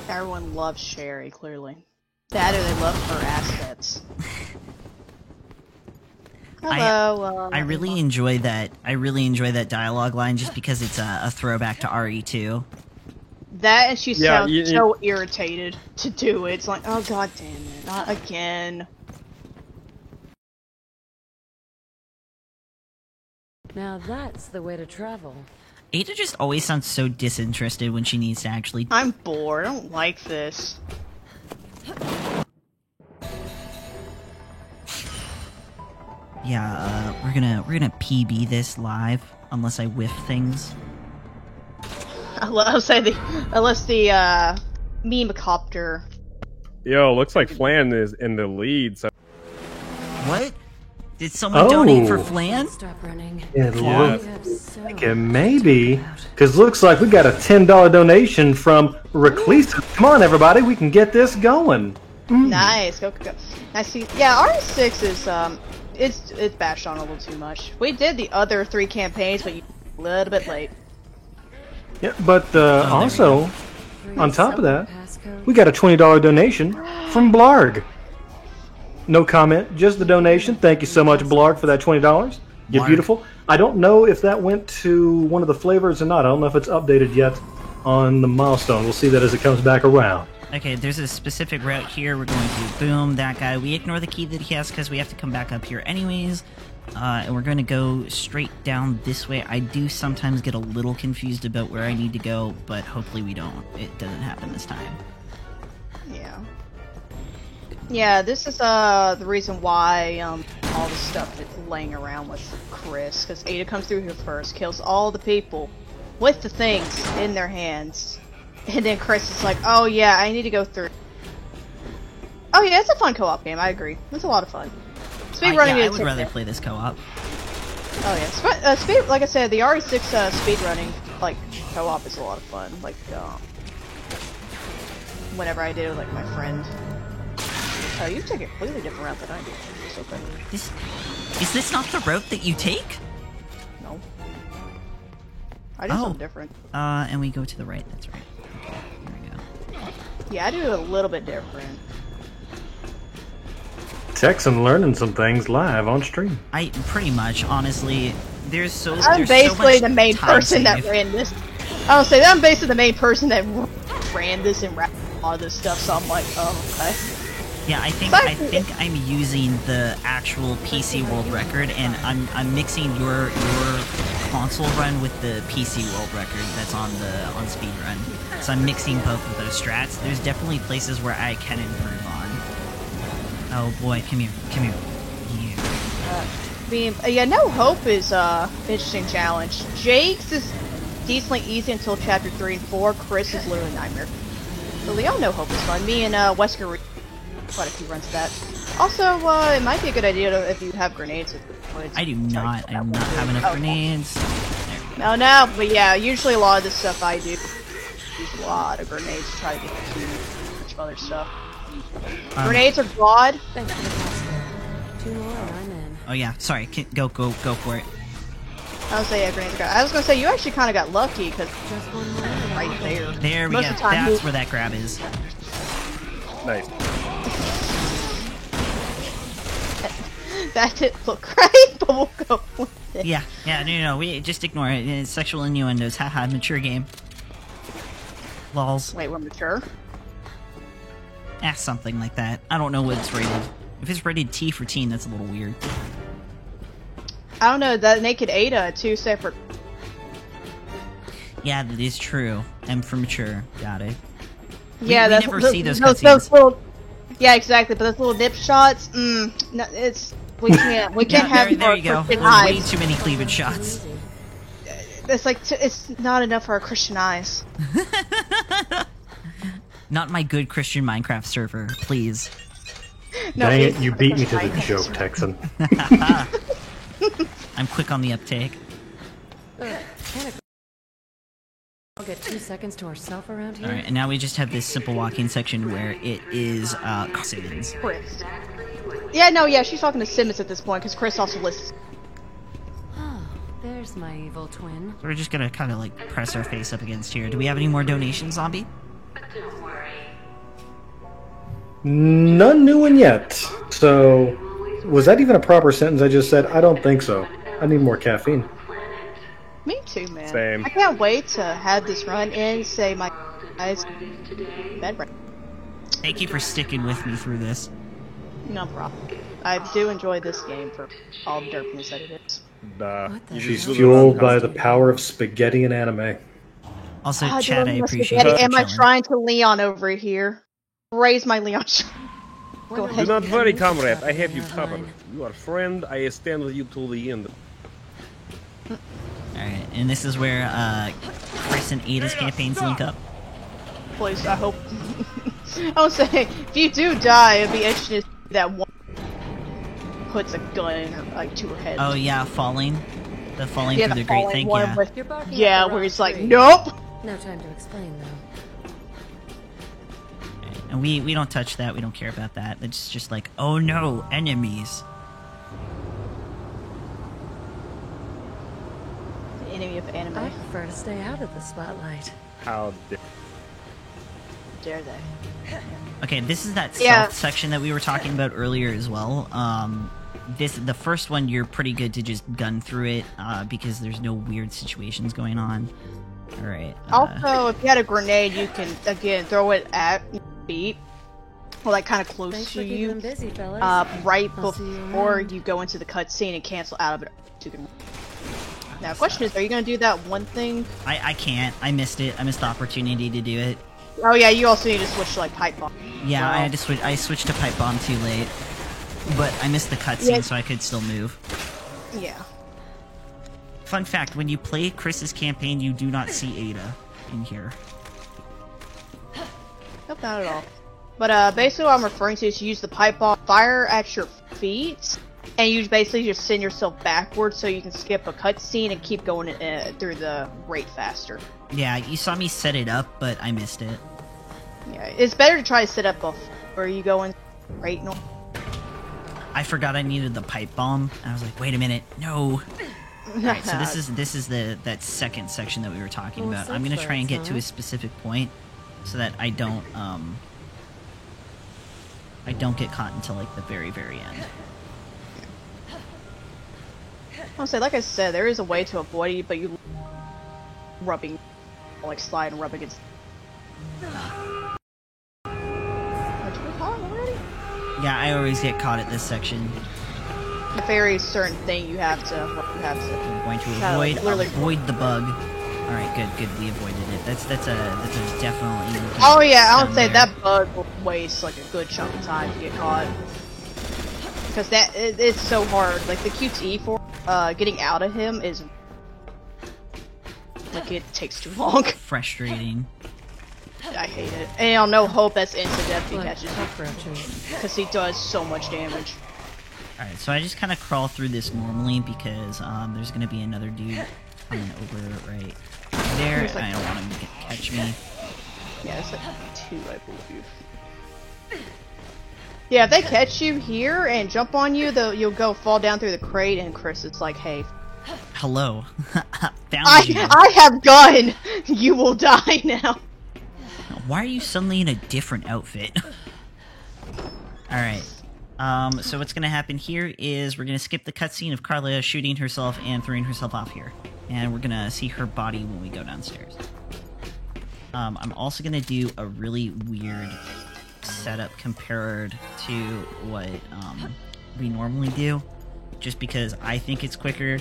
[SPEAKER 4] Everyone loves Sherry, clearly. That or they love her assets. Hello.
[SPEAKER 3] I really enjoy that. I really enjoy that dialogue line just because it's a throwback to RE2.
[SPEAKER 4] That and she
[SPEAKER 5] Yeah,
[SPEAKER 4] sounds so irritated to do it. It's like, oh god damn it, not again.
[SPEAKER 6] Now that's the way to travel.
[SPEAKER 3] Ada just always sounds so disinterested when she needs to actually.
[SPEAKER 4] I'm bored. I don't like this.
[SPEAKER 3] Yeah, we're gonna PB this live unless I whiff things.
[SPEAKER 4] I'll say unless the memecopter.
[SPEAKER 5] Yo, looks like Flan is in the lead. So
[SPEAKER 3] What? Did someone donate for Flan?
[SPEAKER 6] Stop running.
[SPEAKER 1] It
[SPEAKER 5] Yeah.
[SPEAKER 1] looks
[SPEAKER 6] We have so
[SPEAKER 1] like it maybe, because looks like we got a $10 donation from Reclesa. Come on, everybody, we can get this going.
[SPEAKER 4] Nice, go. I see. Yeah, RE6 is it's bashed on a little too much. We did the other 3 campaigns, but a little bit late.
[SPEAKER 1] Yeah, but also, on top of that,
[SPEAKER 6] Passcode.
[SPEAKER 1] we got a $20 donation from Blarg. No comment, just the donation. Thank you so much, Blarg, for that $20. You're
[SPEAKER 3] Blarg.
[SPEAKER 1] beautiful. I don't know if that went to one of the flavors or not. I don't know if it's updated yet on the milestone. We'll see that as it comes back around.
[SPEAKER 3] Okay, there's a specific route here. We're going to boom that guy. We ignore the key that he has because we have to come back up here anyways. And we're going to go straight down this way. I do sometimes get a little confused about where I need to go, but hopefully we don't. It doesn't happen this time.
[SPEAKER 4] Yeah. Yeah, this is the reason why all the stuff that's laying around with Chris, because Ada comes through here first, kills all the people with the things in their hands, and then Chris is like, "Oh yeah, I need to go through." Oh yeah, it's a fun co-op game. I agree. It's a lot of fun. Speed running
[SPEAKER 3] I
[SPEAKER 4] is
[SPEAKER 3] would rather play this co-op.
[SPEAKER 4] Oh yeah, speed. Like I said, the RE6 speed running like co-op is a lot of fun. Like whenever I did it with like my friend. Oh, you take a completely different route than I do. It's okay.
[SPEAKER 3] Is this not the route that you take?
[SPEAKER 4] No. I do something different.
[SPEAKER 3] And we go to the right. That's right. Okay, there we go.
[SPEAKER 4] Yeah, I do it a little bit different.
[SPEAKER 1] Texan learning some things live on stream.
[SPEAKER 3] I pretty much, honestly, there's
[SPEAKER 4] I'm
[SPEAKER 3] there's
[SPEAKER 4] basically
[SPEAKER 3] so much
[SPEAKER 4] the main
[SPEAKER 3] time
[SPEAKER 4] person that
[SPEAKER 3] saved.
[SPEAKER 4] ran this. I'll say that I'm basically the main person that ran this and ran all this stuff. So I'm like, oh, okay.
[SPEAKER 3] Yeah, I think I'm using the actual PC world record, and I'm mixing your console run with the PC world record that's on speedrun. So I'm mixing both of those strats. There's definitely places where I can improve on. Oh boy, come here.
[SPEAKER 4] Yeah, No Hope is interesting challenge. Jake's is decently easy until chapter 3 and 4. Chris is literally a nightmare. So Leon No Hope is fun. Me and Wesker quite a few runs of that. Also, it might be a good idea if you have grenades with the woods.
[SPEAKER 3] I do not. I do not have enough grenades.
[SPEAKER 4] No, but yeah, usually a lot of this stuff I do use a lot of grenades to try to get to a bunch of other stuff. Grenades are god.
[SPEAKER 6] Thanks for the passcode. 2 more and I'm in.
[SPEAKER 3] Oh yeah, sorry. Go for it.
[SPEAKER 4] I was saying, yeah, grenades are god. I was gonna say you actually kind of got lucky because
[SPEAKER 6] Just one more.
[SPEAKER 4] right there.
[SPEAKER 3] There we
[SPEAKER 4] Most
[SPEAKER 3] go.
[SPEAKER 4] of the time
[SPEAKER 3] That's where that grab is.
[SPEAKER 5] nice.
[SPEAKER 4] That didn't look right, but we'll go with it.
[SPEAKER 3] Yeah. No. We just ignore it. It's sexual innuendos. Haha. Mature game. Lols.
[SPEAKER 4] Wait, we're mature?
[SPEAKER 3] Something like that. I don't know what it's rated. If it's rated T for teen, that's a little weird.
[SPEAKER 4] I don't know. That Naked Ada, 2 separate.
[SPEAKER 3] Yeah, that is true. M for mature. Got it.
[SPEAKER 4] Yeah,
[SPEAKER 3] we
[SPEAKER 4] that's
[SPEAKER 3] never
[SPEAKER 4] those,
[SPEAKER 3] see those
[SPEAKER 4] those
[SPEAKER 3] cutscenes.
[SPEAKER 4] little. Yeah, exactly. But those little nip shots. No, it's we can't. We can't have
[SPEAKER 3] there
[SPEAKER 4] more
[SPEAKER 3] you go.
[SPEAKER 4] Christian
[SPEAKER 3] Way
[SPEAKER 4] eyes.
[SPEAKER 3] too many cleavage shots.
[SPEAKER 4] It's like it's not enough for our Christian eyes.
[SPEAKER 3] Not my good Christian Minecraft server, please.
[SPEAKER 4] No,
[SPEAKER 1] Dang it,
[SPEAKER 4] it's
[SPEAKER 1] you
[SPEAKER 4] not
[SPEAKER 1] beat me to
[SPEAKER 4] Christian
[SPEAKER 1] the
[SPEAKER 4] eyes.
[SPEAKER 1] joke, Texan.
[SPEAKER 3] I'm quick on the uptake.
[SPEAKER 6] I'll get 2 seconds to ourselves around here.
[SPEAKER 3] Alright, and now we just have this simple walking section where it is Simmons.
[SPEAKER 4] Chris. Yeah, no, yeah, she's talking to Simmons at this point because Chris also listens.
[SPEAKER 6] Oh, there's my evil twin.
[SPEAKER 3] So we're just gonna kind of like press our face up against here. Do we have any more donations, Zombie?
[SPEAKER 1] None new one yet. So Was that even a proper sentence I just said? I don't think so. I need more caffeine.
[SPEAKER 4] Me too, man.
[SPEAKER 5] Same.
[SPEAKER 4] I can't wait to have this run in. Say my eyes bed right.
[SPEAKER 3] Thank you for sticking with me through this.
[SPEAKER 4] No problem. I do enjoy this game for all the derpiness that it is.
[SPEAKER 6] What the
[SPEAKER 1] She's
[SPEAKER 6] hell?
[SPEAKER 1] fueled by the power of spaghetti and anime.
[SPEAKER 3] Also,
[SPEAKER 4] Ah,
[SPEAKER 3] Chad, I
[SPEAKER 4] doing my
[SPEAKER 3] appreciate
[SPEAKER 4] spaghetti.
[SPEAKER 3] you
[SPEAKER 4] Am I
[SPEAKER 3] chilling.
[SPEAKER 4] trying to Leon over here? Raise my Leon. Go
[SPEAKER 6] Do
[SPEAKER 5] Do
[SPEAKER 4] ahead.
[SPEAKER 5] not worry, comrade. I have you covered. You are a friend. I stand with you till the end.
[SPEAKER 3] Alright, and this is where Chris and Ada's campaigns link up.
[SPEAKER 4] Please, I hope. I was saying, if you do die, it'd be interesting to see that one puts a gun in her, like, to her head.
[SPEAKER 3] Oh yeah, falling. The falling
[SPEAKER 4] Yeah,
[SPEAKER 3] through the
[SPEAKER 4] the
[SPEAKER 3] great
[SPEAKER 4] falling
[SPEAKER 3] thing,
[SPEAKER 4] one
[SPEAKER 3] yeah.
[SPEAKER 4] with-
[SPEAKER 6] You're barking
[SPEAKER 4] yeah,
[SPEAKER 6] up the
[SPEAKER 4] where
[SPEAKER 6] wrong
[SPEAKER 4] he's like,
[SPEAKER 6] tree.
[SPEAKER 4] nope.
[SPEAKER 6] No time to explain, though.
[SPEAKER 3] And we don't touch that, we don't care about that. It's just like, oh no, enemies.
[SPEAKER 4] The enemy of anime.
[SPEAKER 6] I prefer to stay out of the spotlight.
[SPEAKER 5] How
[SPEAKER 4] Dare they?
[SPEAKER 3] Okay, this is that
[SPEAKER 4] Yeah.
[SPEAKER 3] stealth section that we were talking about earlier as well. The first one you're pretty good to just gun through it because there's no weird situations going on. All right.
[SPEAKER 4] Also, if you had a grenade, you can again throw it at your feet, or like kind of close
[SPEAKER 6] Thanks
[SPEAKER 4] to
[SPEAKER 6] for keeping them
[SPEAKER 4] you,
[SPEAKER 6] busy, fellas.
[SPEAKER 4] right
[SPEAKER 6] I'll see you
[SPEAKER 4] before
[SPEAKER 6] around.
[SPEAKER 4] you go into the cutscene and cancel out of it. So you can... Now, the question is, are you gonna do that one thing?
[SPEAKER 3] I can't. I missed it. I missed the opportunity to do it.
[SPEAKER 4] Oh yeah, you also need to switch to like pipe bomb.
[SPEAKER 3] Yeah, I
[SPEAKER 4] Wow.
[SPEAKER 3] had to switch. I switched to pipe bomb too late, but I missed the cutscene,
[SPEAKER 4] Yeah.
[SPEAKER 3] so I could still move.
[SPEAKER 4] Yeah.
[SPEAKER 3] Fun fact: when you play Chris's campaign, you do not see Ada in here.
[SPEAKER 4] Nope, not at all. But basically what I'm referring to is you use the pipe bomb, fire at your feet, and you basically just send yourself backwards so you can skip a cutscene and keep going through the rate faster.
[SPEAKER 3] Yeah, you saw me set it up, but I missed it.
[SPEAKER 4] Yeah, it's better to try to set up before you go in rate normal.
[SPEAKER 3] I forgot I needed the pipe bomb. I was like, wait a minute, no. Alright, so this is that second section that we were talking
[SPEAKER 6] More
[SPEAKER 3] about. I'm gonna try and get
[SPEAKER 6] subsides,
[SPEAKER 3] to
[SPEAKER 6] huh?
[SPEAKER 3] a specific point so that I don't get caught until like the very, very end.
[SPEAKER 4] I'll say, like I said, there is a way to avoid it, but you rubbing, like slide and rub against. Did you call it already?
[SPEAKER 3] Yeah, I always get caught at this section.
[SPEAKER 4] A very certain thing you have to.
[SPEAKER 3] I'm going to
[SPEAKER 4] Kinda like literally-
[SPEAKER 3] avoid the bug. All right, good. We avoided it. That's a definitely.
[SPEAKER 4] Oh yeah, I would
[SPEAKER 3] done
[SPEAKER 4] say
[SPEAKER 3] there.
[SPEAKER 4] that bug will waste like a good chunk of time to get caught. Because it's so hard. Like the QTE for getting out of him is like it takes too long.
[SPEAKER 3] frustrating.
[SPEAKER 4] I hate it. And on No Hope, that's instant death if he
[SPEAKER 6] Like
[SPEAKER 4] catches him.
[SPEAKER 6] cockroaches.
[SPEAKER 4] Because he does so much damage.
[SPEAKER 3] All right, so I just kind of crawl through this normally because there's gonna be another dude coming over right there.
[SPEAKER 4] There's, like-
[SPEAKER 3] I don't want him to catch me.
[SPEAKER 4] Yeah, it's like 2, I believe. Yeah, if they catch you here and jump on you, you'll go fall down through the crate, and Chris is like, "Hey,
[SPEAKER 3] Hello, found you.
[SPEAKER 4] I have gun. You will die now."
[SPEAKER 3] Why are you suddenly in a different outfit? Alright. So what's gonna happen here is we're gonna skip the cutscene of Carla shooting herself and throwing herself off here. And we're gonna see her body when we go downstairs. I'm also gonna do a really weird setup compared to what we normally do. Just because I think it's quicker.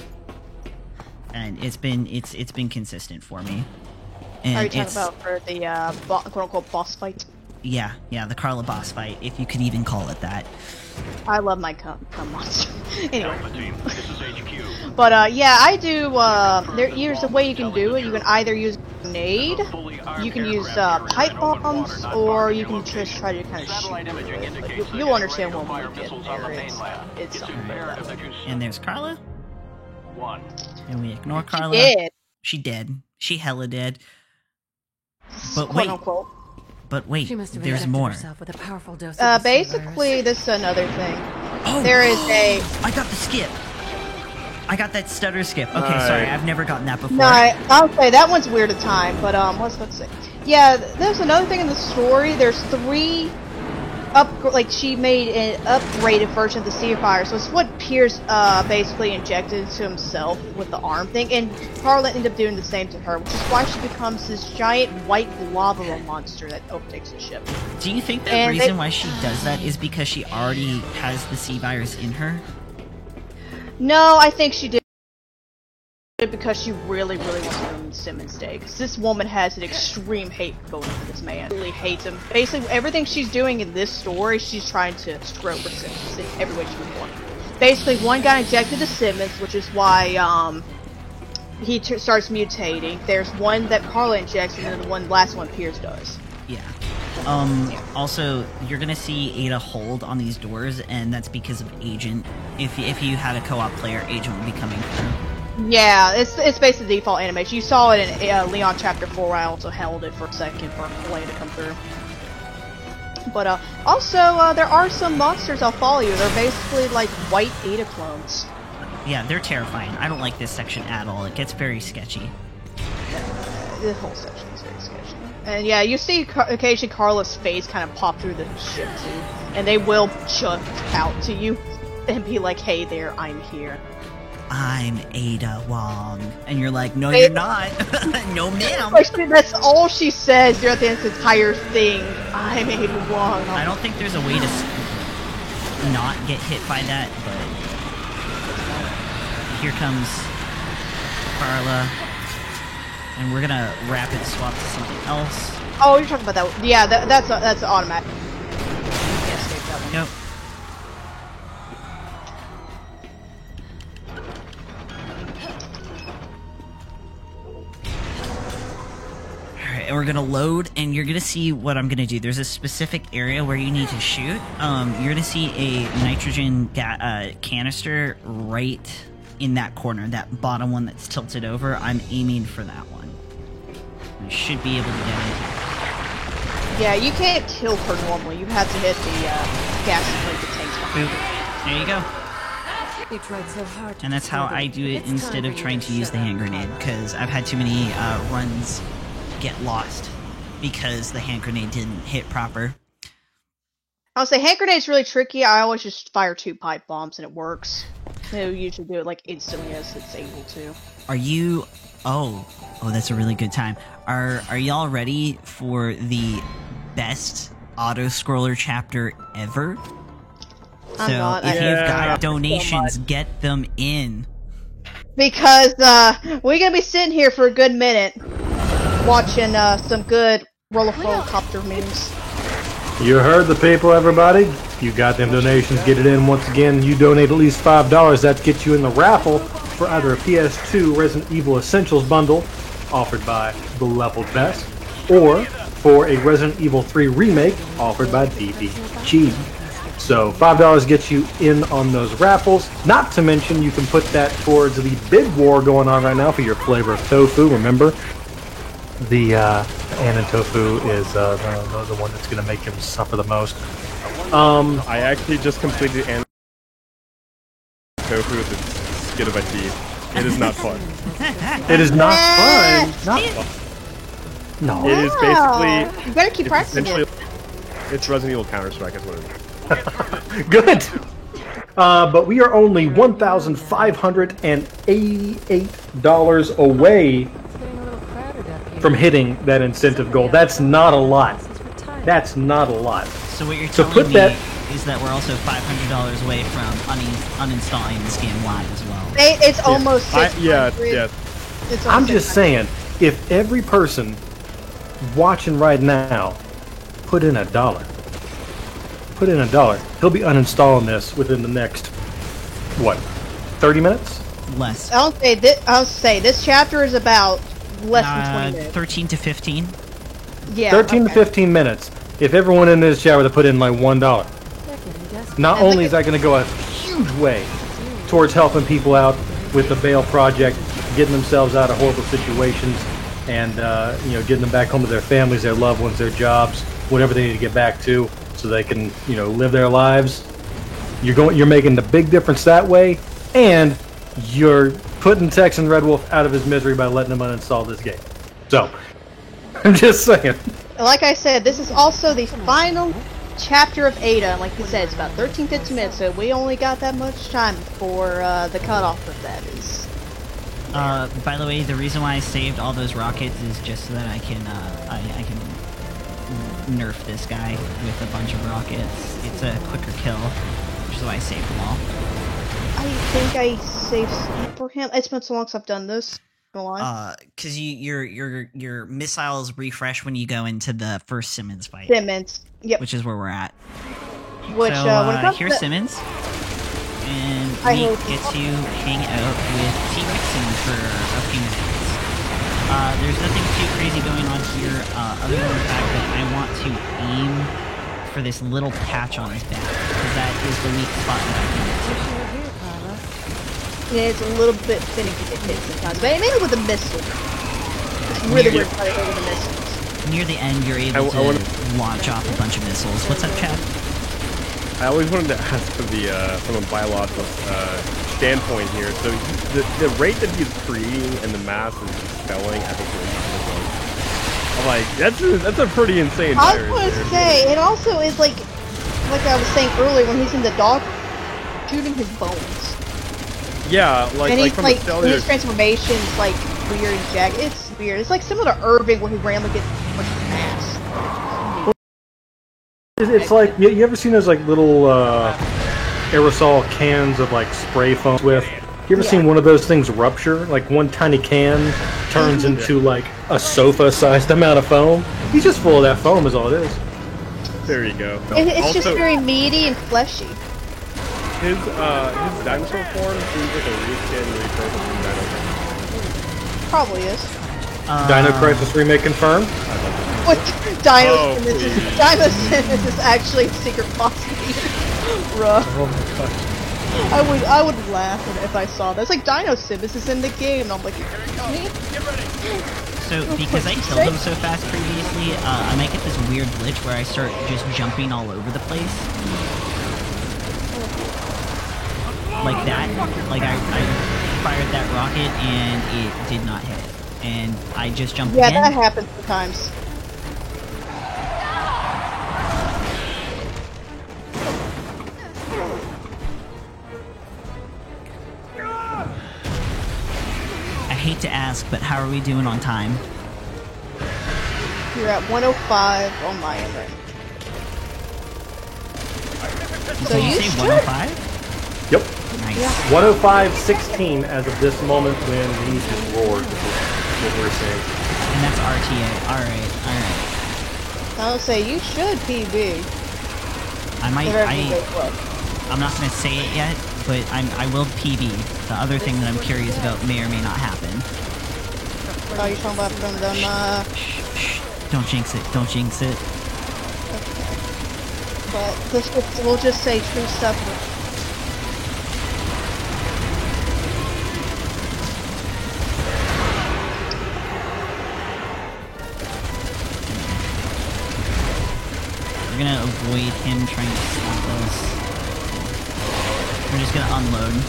[SPEAKER 3] And it's been consistent for me. And
[SPEAKER 4] Are you talking
[SPEAKER 3] it's,
[SPEAKER 4] about for the quote-unquote boss fight?
[SPEAKER 3] Yeah, the Carla boss fight, if you could even call it that.
[SPEAKER 4] I love my cum monster. Anyway,
[SPEAKER 7] Alpha team, this is HQ.
[SPEAKER 4] but yeah, I do. Here's a way you can do it. You can either use grenade, you can use pipe bombs, or you can just try to kind of shoot them with it. But you'll understand when we get there. It's something like that.
[SPEAKER 3] And there's Carla,
[SPEAKER 7] 1.
[SPEAKER 3] and we ignore Carla.
[SPEAKER 4] Yeah,
[SPEAKER 3] She dead. She hella dead. But
[SPEAKER 4] quote
[SPEAKER 3] wait,
[SPEAKER 4] unquote.
[SPEAKER 6] She must have
[SPEAKER 3] there's
[SPEAKER 6] injected
[SPEAKER 3] more.
[SPEAKER 6] herself with a powerful dose of the
[SPEAKER 4] Basically, this is another thing.
[SPEAKER 3] Oh,
[SPEAKER 4] There is a.
[SPEAKER 3] I got the skip. I got that stutter skip. Okay,
[SPEAKER 5] Nice.
[SPEAKER 3] sorry, I've never gotten that before.
[SPEAKER 4] No, I'll say that one's weird at time, but let's say. Yeah, there's another thing in the story. There's 3 she made an upgraded version of the Seafire, so it's what Pierce basically injected into himself with the arm thing, and Carla ended up doing the same to her, which is why she becomes this giant white blob of a monster that overtakes the ship.
[SPEAKER 3] Do you think the reason why she does that is because she already has the sea virus in her?
[SPEAKER 4] No, I think she did it because she really wants to ruin Simmons' day. Because this woman has an extreme hate going for this man. Really hates him. Basically, everything she's doing in this story, she's trying to screw over Simmons in every way she can want. Basically, one got injected to Simmons, which is why he starts mutating. There's one that Carla injects, and then the last one Pierce does.
[SPEAKER 3] Yeah. Also, you're gonna see Ada hold on these doors, and that's because of Agent. If you had a co-op player, Agent would be coming through.
[SPEAKER 4] Yeah, it's basically the default animation. You saw it in Leon Chapter 4, where I also held it for a second for Elaine to come through. But also, there are some monsters that'll follow you. They're basically like white Ada clones.
[SPEAKER 3] Yeah, they're terrifying. I don't like this section at all. It gets very sketchy.
[SPEAKER 4] The whole section is very sketchy. And yeah, you see occasionally Carla's face kind of pop through the ship too. And they will jump out to you and be like, hey there, I'm here.
[SPEAKER 3] I'm Ada Wong. And you're like, no, you're not. No, ma'am.
[SPEAKER 4] That's all she says throughout the entire thing. I'm Ada Wong.
[SPEAKER 3] I don't think there's a way to not get hit by that, but here comes Carla. And we're gonna rapid swap to something else.
[SPEAKER 4] Oh, you're talking about that. Yeah, that's automatic. You can't escape that one.
[SPEAKER 3] Nope. And we're gonna load, and you're gonna see what I'm gonna do. There's a specific area where you need to shoot. You're gonna see a nitrogen canister right in that corner, that bottom one that's tilted over. I'm aiming for that one. I should be able to get it.
[SPEAKER 4] Yeah, you can't kill her normally. You have to hit the gas like the tanks behind it.
[SPEAKER 3] There you go.
[SPEAKER 6] You tried so hard to
[SPEAKER 3] And that's how I do it
[SPEAKER 6] It's
[SPEAKER 3] instead
[SPEAKER 6] time
[SPEAKER 3] of
[SPEAKER 6] for
[SPEAKER 3] trying
[SPEAKER 6] you
[SPEAKER 3] to use the
[SPEAKER 6] shut
[SPEAKER 3] hand
[SPEAKER 6] up.
[SPEAKER 3] grenade, because I've had too many runs get lost because the hand grenade didn't hit proper.
[SPEAKER 4] I'll say hand grenade's really tricky. I always just fire 2 pipe bombs and it works. They usually do it like instantly as it's able to.
[SPEAKER 3] Are you? Oh, that's a really good time. Are y'all ready for the best auto scroller chapter ever?
[SPEAKER 4] I'm
[SPEAKER 3] So
[SPEAKER 4] not.
[SPEAKER 3] if
[SPEAKER 4] I
[SPEAKER 3] you've
[SPEAKER 4] hate
[SPEAKER 3] got
[SPEAKER 4] it so
[SPEAKER 3] donations,
[SPEAKER 4] much.
[SPEAKER 3] get them in.
[SPEAKER 4] Because we're gonna be sitting here for a good minute watching some good Rollercoaster memes.
[SPEAKER 1] You heard the people, everybody. You got them donations. Get it in. Once again, you donate at least $5. That gets you in the raffle for either a PS2 Resident Evil Essentials bundle offered by The Leveled Best, or for a Resident Evil 3 remake offered by DBG. So $5 gets you in on those raffles. Not to mention, you can put that towards the bid war going on right now for your flavor of tofu. Remember, the Anon tofu is the one that's going to make him suffer the most.
[SPEAKER 5] I actually just completed an tofu with the skin of my teeth. It is not fun.
[SPEAKER 1] It is not fun. Not fun. No.
[SPEAKER 5] It is basically.
[SPEAKER 4] You better keep practicing it.
[SPEAKER 5] It's Resident Evil Counter-Strike, that's what it is.
[SPEAKER 1] Good. But we are only $1,588 away
[SPEAKER 6] It's getting a little crowded up here.
[SPEAKER 1] from hitting that incentive goal. That's not a lot.
[SPEAKER 6] Since we're tired.
[SPEAKER 1] That's not a lot.
[SPEAKER 3] So what you're
[SPEAKER 1] So
[SPEAKER 3] telling
[SPEAKER 1] put
[SPEAKER 3] me
[SPEAKER 1] that-
[SPEAKER 3] is that we're also $500 away from uninstalling this game live as well.
[SPEAKER 4] It's almost 600.
[SPEAKER 5] Yeah.
[SPEAKER 4] It's
[SPEAKER 1] I'm
[SPEAKER 4] almost
[SPEAKER 1] just
[SPEAKER 4] 600.
[SPEAKER 1] saying, if every person watching right now put in $1, he'll be uninstalling this within the next, what, 30 minutes?
[SPEAKER 3] Less.
[SPEAKER 4] I'll say this chapter is about less than 20 minutes.
[SPEAKER 3] 13 to 15.
[SPEAKER 4] Yeah.
[SPEAKER 1] 13
[SPEAKER 4] okay.
[SPEAKER 1] to 15 minutes. If everyone in this chat were to put in like $1,
[SPEAKER 6] They're getting desperate.
[SPEAKER 1] not only is that going to go a huge way towards helping people out with the bail project, getting themselves out of horrible situations, and getting them back home to their families, their loved ones, their jobs, whatever they need to get back to, so they can live their lives. You're making the big difference that way, and you're putting Texan Red Wolf out of his misery by letting him uninstall this game. So, I'm just saying.
[SPEAKER 4] Like I said, this is also the final chapter of Ada, and like you said, it's about 13-15 minutes, so we only got that much time before the cutoff of that is.
[SPEAKER 3] By the way, the reason why I saved all those rockets is just so that I can nerf this guy with a bunch of rockets. It's a quicker kill, which is why I saved them all.
[SPEAKER 4] I think I saved some for him. It's been so long since I've done this.
[SPEAKER 3] Cause your missiles refresh when you go into the first Simmons fight.
[SPEAKER 4] Simmons, yep.
[SPEAKER 3] Which is where we're at.
[SPEAKER 4] Which when it comes
[SPEAKER 3] here's
[SPEAKER 4] to
[SPEAKER 3] Simmons, and we get to hang out with T-Rexing for a few minutes. There's nothing too crazy going on here, other than the fact that I want to aim for this little patch on his back, because that is the weak spot that I can get to.
[SPEAKER 4] Yeah, it's a little bit finicky to hit sometimes, but mainly with the missiles. It's really weird how to hit with the missiles.
[SPEAKER 3] Near the end, you're able to launch off a bunch of missiles. What's up, Chad?
[SPEAKER 5] I always wanted to ask from a biological standpoint here. So the rate that he's creating and the mass is expelling at the same time. I'm like, that's a pretty insane.
[SPEAKER 4] I was gonna say, it also is like I was saying earlier when he's in the dog, shooting his bones.
[SPEAKER 5] Yeah,
[SPEAKER 4] and he's
[SPEAKER 5] from
[SPEAKER 4] like
[SPEAKER 5] his
[SPEAKER 4] transformations like weird and jagged. It's weird. It's like similar to Irving when he randomly gets a bunch of mass.
[SPEAKER 1] It's like you ever seen those like little aerosol cans of like spray foam with? You ever seen one of those things rupture? Like one tiny can turns into like a sofa-sized amount of foam. He's just full of that foam, is all it is.
[SPEAKER 5] There you go.
[SPEAKER 4] It's also, just very meaty and fleshy.
[SPEAKER 5] His dinosaur form seems like a reskin repurposed from Dino Crisis.
[SPEAKER 4] Probably is.
[SPEAKER 1] Dino Crisis remake confirmed?
[SPEAKER 4] What? Dino Simmons is actually a secret boss leader. Rough.
[SPEAKER 5] Oh my gosh.
[SPEAKER 4] I would laugh if I saw that. It's like Dino Simmons is in the game, and I'm like,
[SPEAKER 3] So, because I killed him so fast previously, I might get this weird glitch where I start just jumping all over the place. Like that. Like, I fired that rocket, and it did not hit. And I just jumped again.
[SPEAKER 4] Yeah, that happens sometimes.
[SPEAKER 3] I hate to ask, but how are we doing on time?
[SPEAKER 4] You're at 105 on my end right now. So you
[SPEAKER 3] say 105?
[SPEAKER 1] Yep.
[SPEAKER 3] Nice.
[SPEAKER 4] Yeah.
[SPEAKER 1] 105.16 as of this moment when he just roared. What we're saying.
[SPEAKER 3] And that's RTA. Alright.
[SPEAKER 4] I'll say you should PB.
[SPEAKER 3] I'm not gonna say it yet, but I will PB. The other thing that I'm curious about may or may not happen.
[SPEAKER 4] Oh, you're talking about from them,
[SPEAKER 3] Shh. Don't jinx it. Don't jinx it.
[SPEAKER 4] Okay. But we'll just say true stuff.
[SPEAKER 3] We're gonna avoid him trying to stop us. We're just gonna unload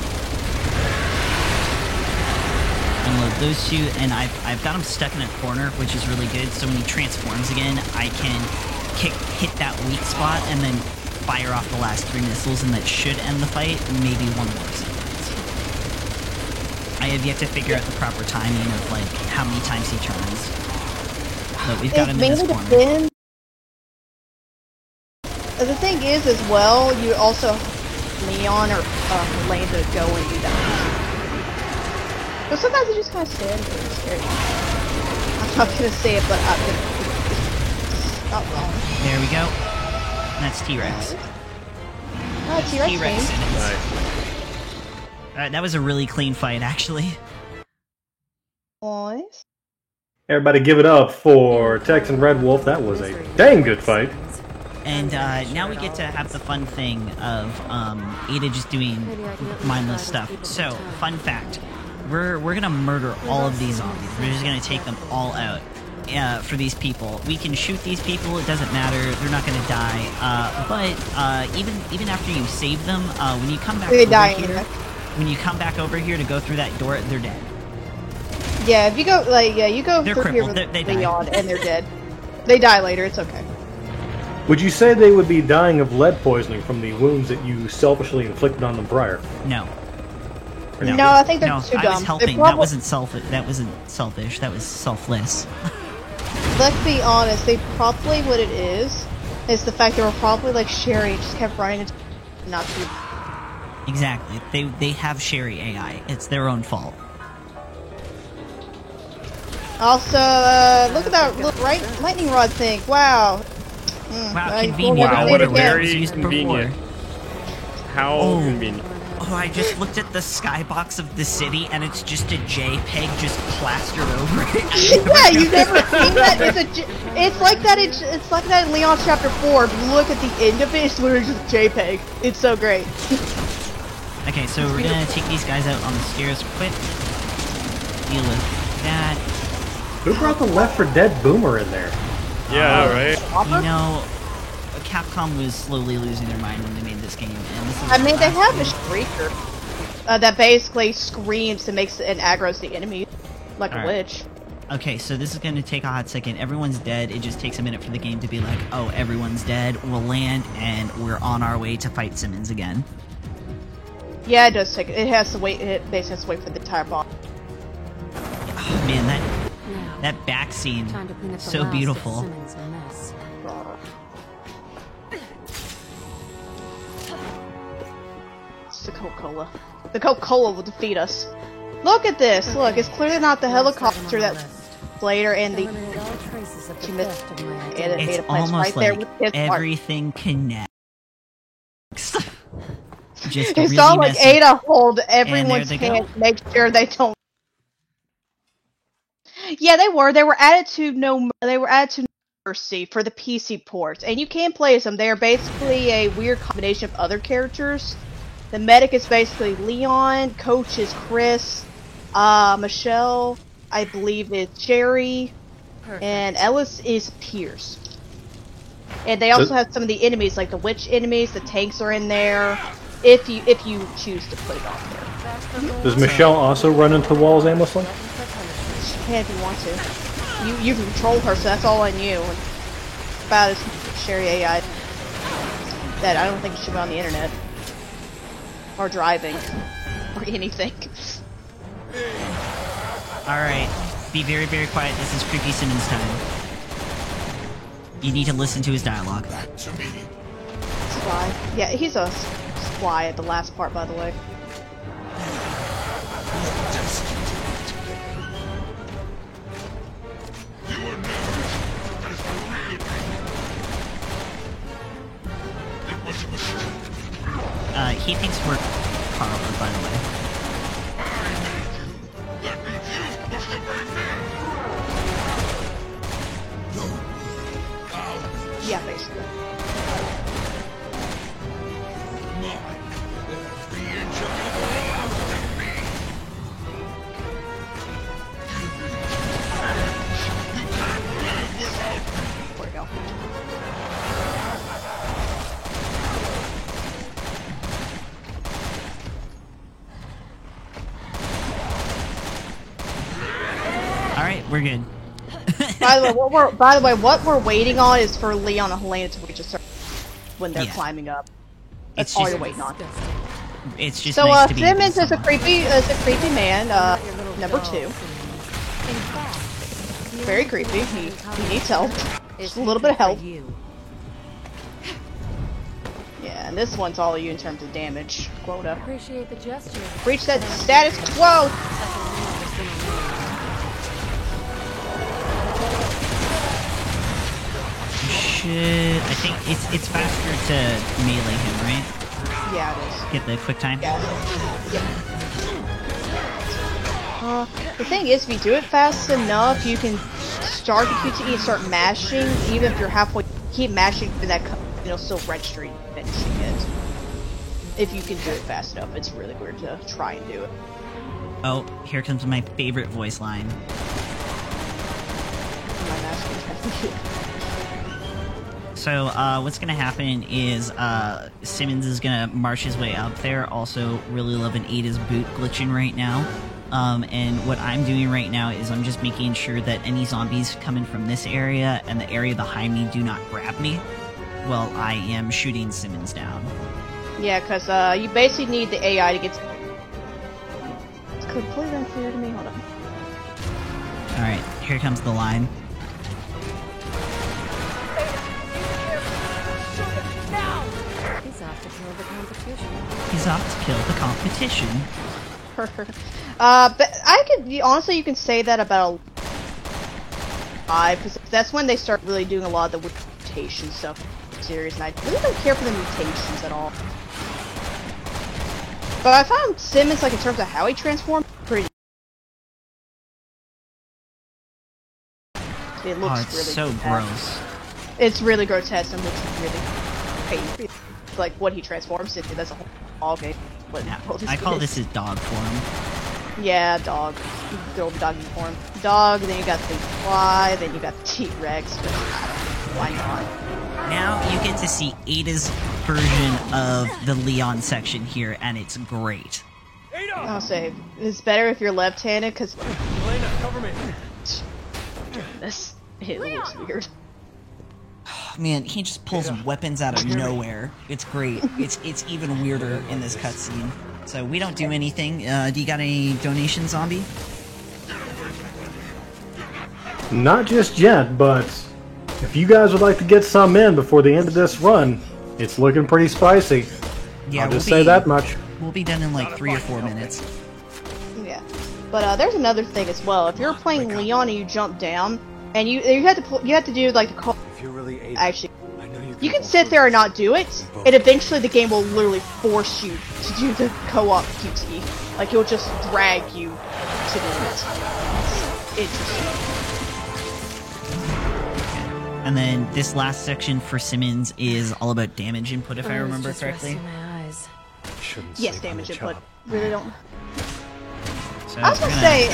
[SPEAKER 3] those two, and I've got him stuck in a corner, which is really good. So when he transforms again, I can hit that weak spot and then fire off the last 3 missiles, and that should end the fight. Maybe one more sequence. I have yet to figure out the proper timing of like how many times he turns. But we've got him in this corner.
[SPEAKER 4] The thing is, as well, you also Leon or Lane to go and do that. But sometimes you just kind of stand there and stare. I'm not gonna say it, but I'm gonna. Not wrong.
[SPEAKER 3] There we go. That's T-Rex.
[SPEAKER 4] Oh, T-Rex.
[SPEAKER 3] Alright, that was a really clean fight, actually.
[SPEAKER 4] Nice.
[SPEAKER 1] Everybody give it up for Tex and Red Wolf. That was a dang good fight.
[SPEAKER 3] And now we get to have the fun thing of Ada just doing mindless stuff. So, fun fact. We're gonna murder all of these zombies. We're just gonna take them all out for these people. We can shoot these people, it doesn't matter, they're not gonna die. But even after you save them, when you come back when you come back over here to go through that door, they're dead.
[SPEAKER 4] Yeah, if you go you go
[SPEAKER 3] they're
[SPEAKER 4] through
[SPEAKER 3] crippled.
[SPEAKER 4] here
[SPEAKER 3] they
[SPEAKER 4] beyond
[SPEAKER 3] die.
[SPEAKER 4] and they're dead. They die later, it's okay.
[SPEAKER 1] Would you say they would be dying of lead poisoning from the wounds that you selfishly inflicted on them prior?
[SPEAKER 3] No.
[SPEAKER 4] No, I think they're
[SPEAKER 3] No,
[SPEAKER 4] too
[SPEAKER 3] I
[SPEAKER 4] dumb.
[SPEAKER 3] was helping. That wasn't selfish. That wasn't selfish. That was selfless.
[SPEAKER 4] Let's be honest, they probably what it is the fact they were probably like Sherry and just kept running into not to.
[SPEAKER 3] Exactly. They have Sherry AI. It's their own fault.
[SPEAKER 4] Also, look at that lightning rod thing. Wow.
[SPEAKER 3] Wow,
[SPEAKER 4] you
[SPEAKER 3] convenient.
[SPEAKER 4] pulled
[SPEAKER 5] Wow,
[SPEAKER 4] it
[SPEAKER 5] what a
[SPEAKER 4] again.
[SPEAKER 5] very
[SPEAKER 3] Used
[SPEAKER 5] convenient.
[SPEAKER 3] before.
[SPEAKER 5] How
[SPEAKER 3] Oh.
[SPEAKER 5] convenient.
[SPEAKER 3] Oh, I just looked at the skybox of the city, and it's just a JPEG just plastered over it.
[SPEAKER 4] Yeah, you've never seen that. It's like that. It's like that in Leon Chapter 4. If you look at the end of it, it's literally just a JPEG. It's so great.
[SPEAKER 3] Okay, so we're gonna take these guys out on the stairs quick. Deal with that.
[SPEAKER 1] Who brought the Left 4 Dead boomer in there?
[SPEAKER 5] Yeah, right?
[SPEAKER 3] You know, Capcom was slowly losing their mind when they made this game, and this is
[SPEAKER 4] I mean, they
[SPEAKER 3] the
[SPEAKER 4] have a
[SPEAKER 3] last
[SPEAKER 4] shrieker that basically screams and makes and aggroes the enemy like a
[SPEAKER 3] Alright.
[SPEAKER 4] witch.
[SPEAKER 3] game. Okay, so this is gonna take a hot second. Everyone's dead. It just takes a minute for the game to be like, oh, everyone's dead. We'll land, and we're on our way to fight Simmons again.
[SPEAKER 4] Yeah, it does take. It has to wait. It basically has to wait for the entire boss.
[SPEAKER 3] Oh, man,
[SPEAKER 6] Now,
[SPEAKER 3] that back scene,
[SPEAKER 6] time to clean up the
[SPEAKER 3] so
[SPEAKER 6] last of
[SPEAKER 3] beautiful.
[SPEAKER 6] Simmons' mess.
[SPEAKER 4] It's the Coca-Cola. The Coca-Cola will defeat us. Look at this. Look, it's clearly not the helicopter that later in the
[SPEAKER 6] Eliminate all traces of the
[SPEAKER 4] She missed-
[SPEAKER 6] theft of my
[SPEAKER 4] it-
[SPEAKER 6] identity.
[SPEAKER 3] It's
[SPEAKER 4] data plans
[SPEAKER 3] almost
[SPEAKER 4] right there
[SPEAKER 3] like
[SPEAKER 4] with his part.
[SPEAKER 3] everything connects. Just
[SPEAKER 4] It's
[SPEAKER 3] really
[SPEAKER 4] all like
[SPEAKER 3] messy.
[SPEAKER 4] Ada hold everyone's
[SPEAKER 3] they go.
[SPEAKER 4] hand to make sure they don't. Yeah, they were. They were added to Mercy for the PC ports, and you can play as them. They are basically a weird combination of other characters. The medic is basically Leon. Coach is Chris. Michelle, I believe, is Sherry, and Ellis is Pierce. And they also have some of the enemies, like the witch enemies. The tanks are in there. If you choose to put it on there,
[SPEAKER 1] Does Michelle also run into walls aimlessly?
[SPEAKER 4] you can if you want to. You can control her, so that's all on you. And about as Sherry AI that I don't think she should be on the internet or driving or anything.
[SPEAKER 3] Alright, be very, very quiet. This is Creepy Simmons time. You need to listen to his dialogue.
[SPEAKER 4] Spy. Yeah, he's a spy at the last part, by the way.
[SPEAKER 3] He thinks we're Carla, by the way.
[SPEAKER 4] Yeah, basically. There we go.
[SPEAKER 3] Alright, we're good.
[SPEAKER 4] By the way, what we're waiting on is for Leon and Helena to reach a certain when they're
[SPEAKER 3] Yeah.
[SPEAKER 4] climbing up. That's
[SPEAKER 3] It's
[SPEAKER 4] all
[SPEAKER 3] just-
[SPEAKER 4] you're waiting on.
[SPEAKER 3] It's just
[SPEAKER 4] So
[SPEAKER 3] nice to be
[SPEAKER 4] Simmons
[SPEAKER 3] with
[SPEAKER 4] is a
[SPEAKER 3] someone.
[SPEAKER 4] creepy man. Number 2.
[SPEAKER 6] In fact,
[SPEAKER 4] Very creepy. He needs help. Just a little bit of help. Yeah, and this one's all you in terms of damage quota.
[SPEAKER 6] Appreciate the gesture.
[SPEAKER 4] Reach that status quo.
[SPEAKER 3] Shit, I think it's faster to melee him, right?
[SPEAKER 4] Yeah, it is.
[SPEAKER 3] Get the quick time.
[SPEAKER 4] Yeah. The thing is, if you do it fast enough, you can start the QTE and start mashing, even if you're halfway. Keep mashing for that, still registering finishing it. If you can do it fast enough, it's really weird to try and do it.
[SPEAKER 3] Oh, here comes my favorite voice line.
[SPEAKER 4] My mashing technique.
[SPEAKER 3] So, what's gonna happen is, Simmons is gonna march his way up there. Also, really loving Ada's boot glitching right now. And what I'm doing right now is I'm just making sure that any zombies coming from this area and the area behind me do not grab me. well, I am shooting Simmons down.
[SPEAKER 4] Yeah, because you basically need the AI to get. It's completely unclear to me. Hold on.
[SPEAKER 3] Alright, here comes the line.
[SPEAKER 6] He's off to kill the competition.
[SPEAKER 3] He's off to kill the competition.
[SPEAKER 4] But I could honestly, you can say that about 5, because that's when they start really doing a lot of the mutation stuff in the series, and I really don't care for the mutations at all. But I found Simmons, like in terms of how he transformed, pretty. It looks
[SPEAKER 3] Oh, it's
[SPEAKER 4] really
[SPEAKER 3] so gross.
[SPEAKER 4] It's really grotesque and looks really painful. Like what he transforms into, that's a whole ball game. But
[SPEAKER 3] Yeah, I call this his dog form.
[SPEAKER 4] Yeah, dog. Go doggy form. Dog, then you got the fly, then you got the T-Rex, but why not?
[SPEAKER 3] Now you get to see Ada's version of the Leon section here, and it's great.
[SPEAKER 4] I'll say, it's better if you're left-handed, because... Goodness, it looks weird.
[SPEAKER 3] Man, he just pulls weapons out of nowhere. It's great. It's even weirder in this cutscene. So we don't do anything. Do you got any donations, Zombie?
[SPEAKER 1] Not just yet, but if you guys would like to get some in before the end of this run, it's looking pretty spicy.
[SPEAKER 3] Yeah,
[SPEAKER 1] I'll just say that much.
[SPEAKER 3] We'll be done in like 3 or 4 minutes.
[SPEAKER 4] Yeah. But there's another thing as well. If you're playing Leon and you jump down, and you have to do like the call. Actually, you can sit there and not do it, and eventually the game will literally force you to do the co-op QT. Like it'll just drag you to do it. It's interesting.
[SPEAKER 3] And then this last section for Simmons is all about damage input, if I remember
[SPEAKER 6] Just
[SPEAKER 3] correctly.
[SPEAKER 6] resting my eyes.
[SPEAKER 4] Yes, damage input. Really don't.
[SPEAKER 3] So
[SPEAKER 4] I was
[SPEAKER 3] we're
[SPEAKER 4] gonna say,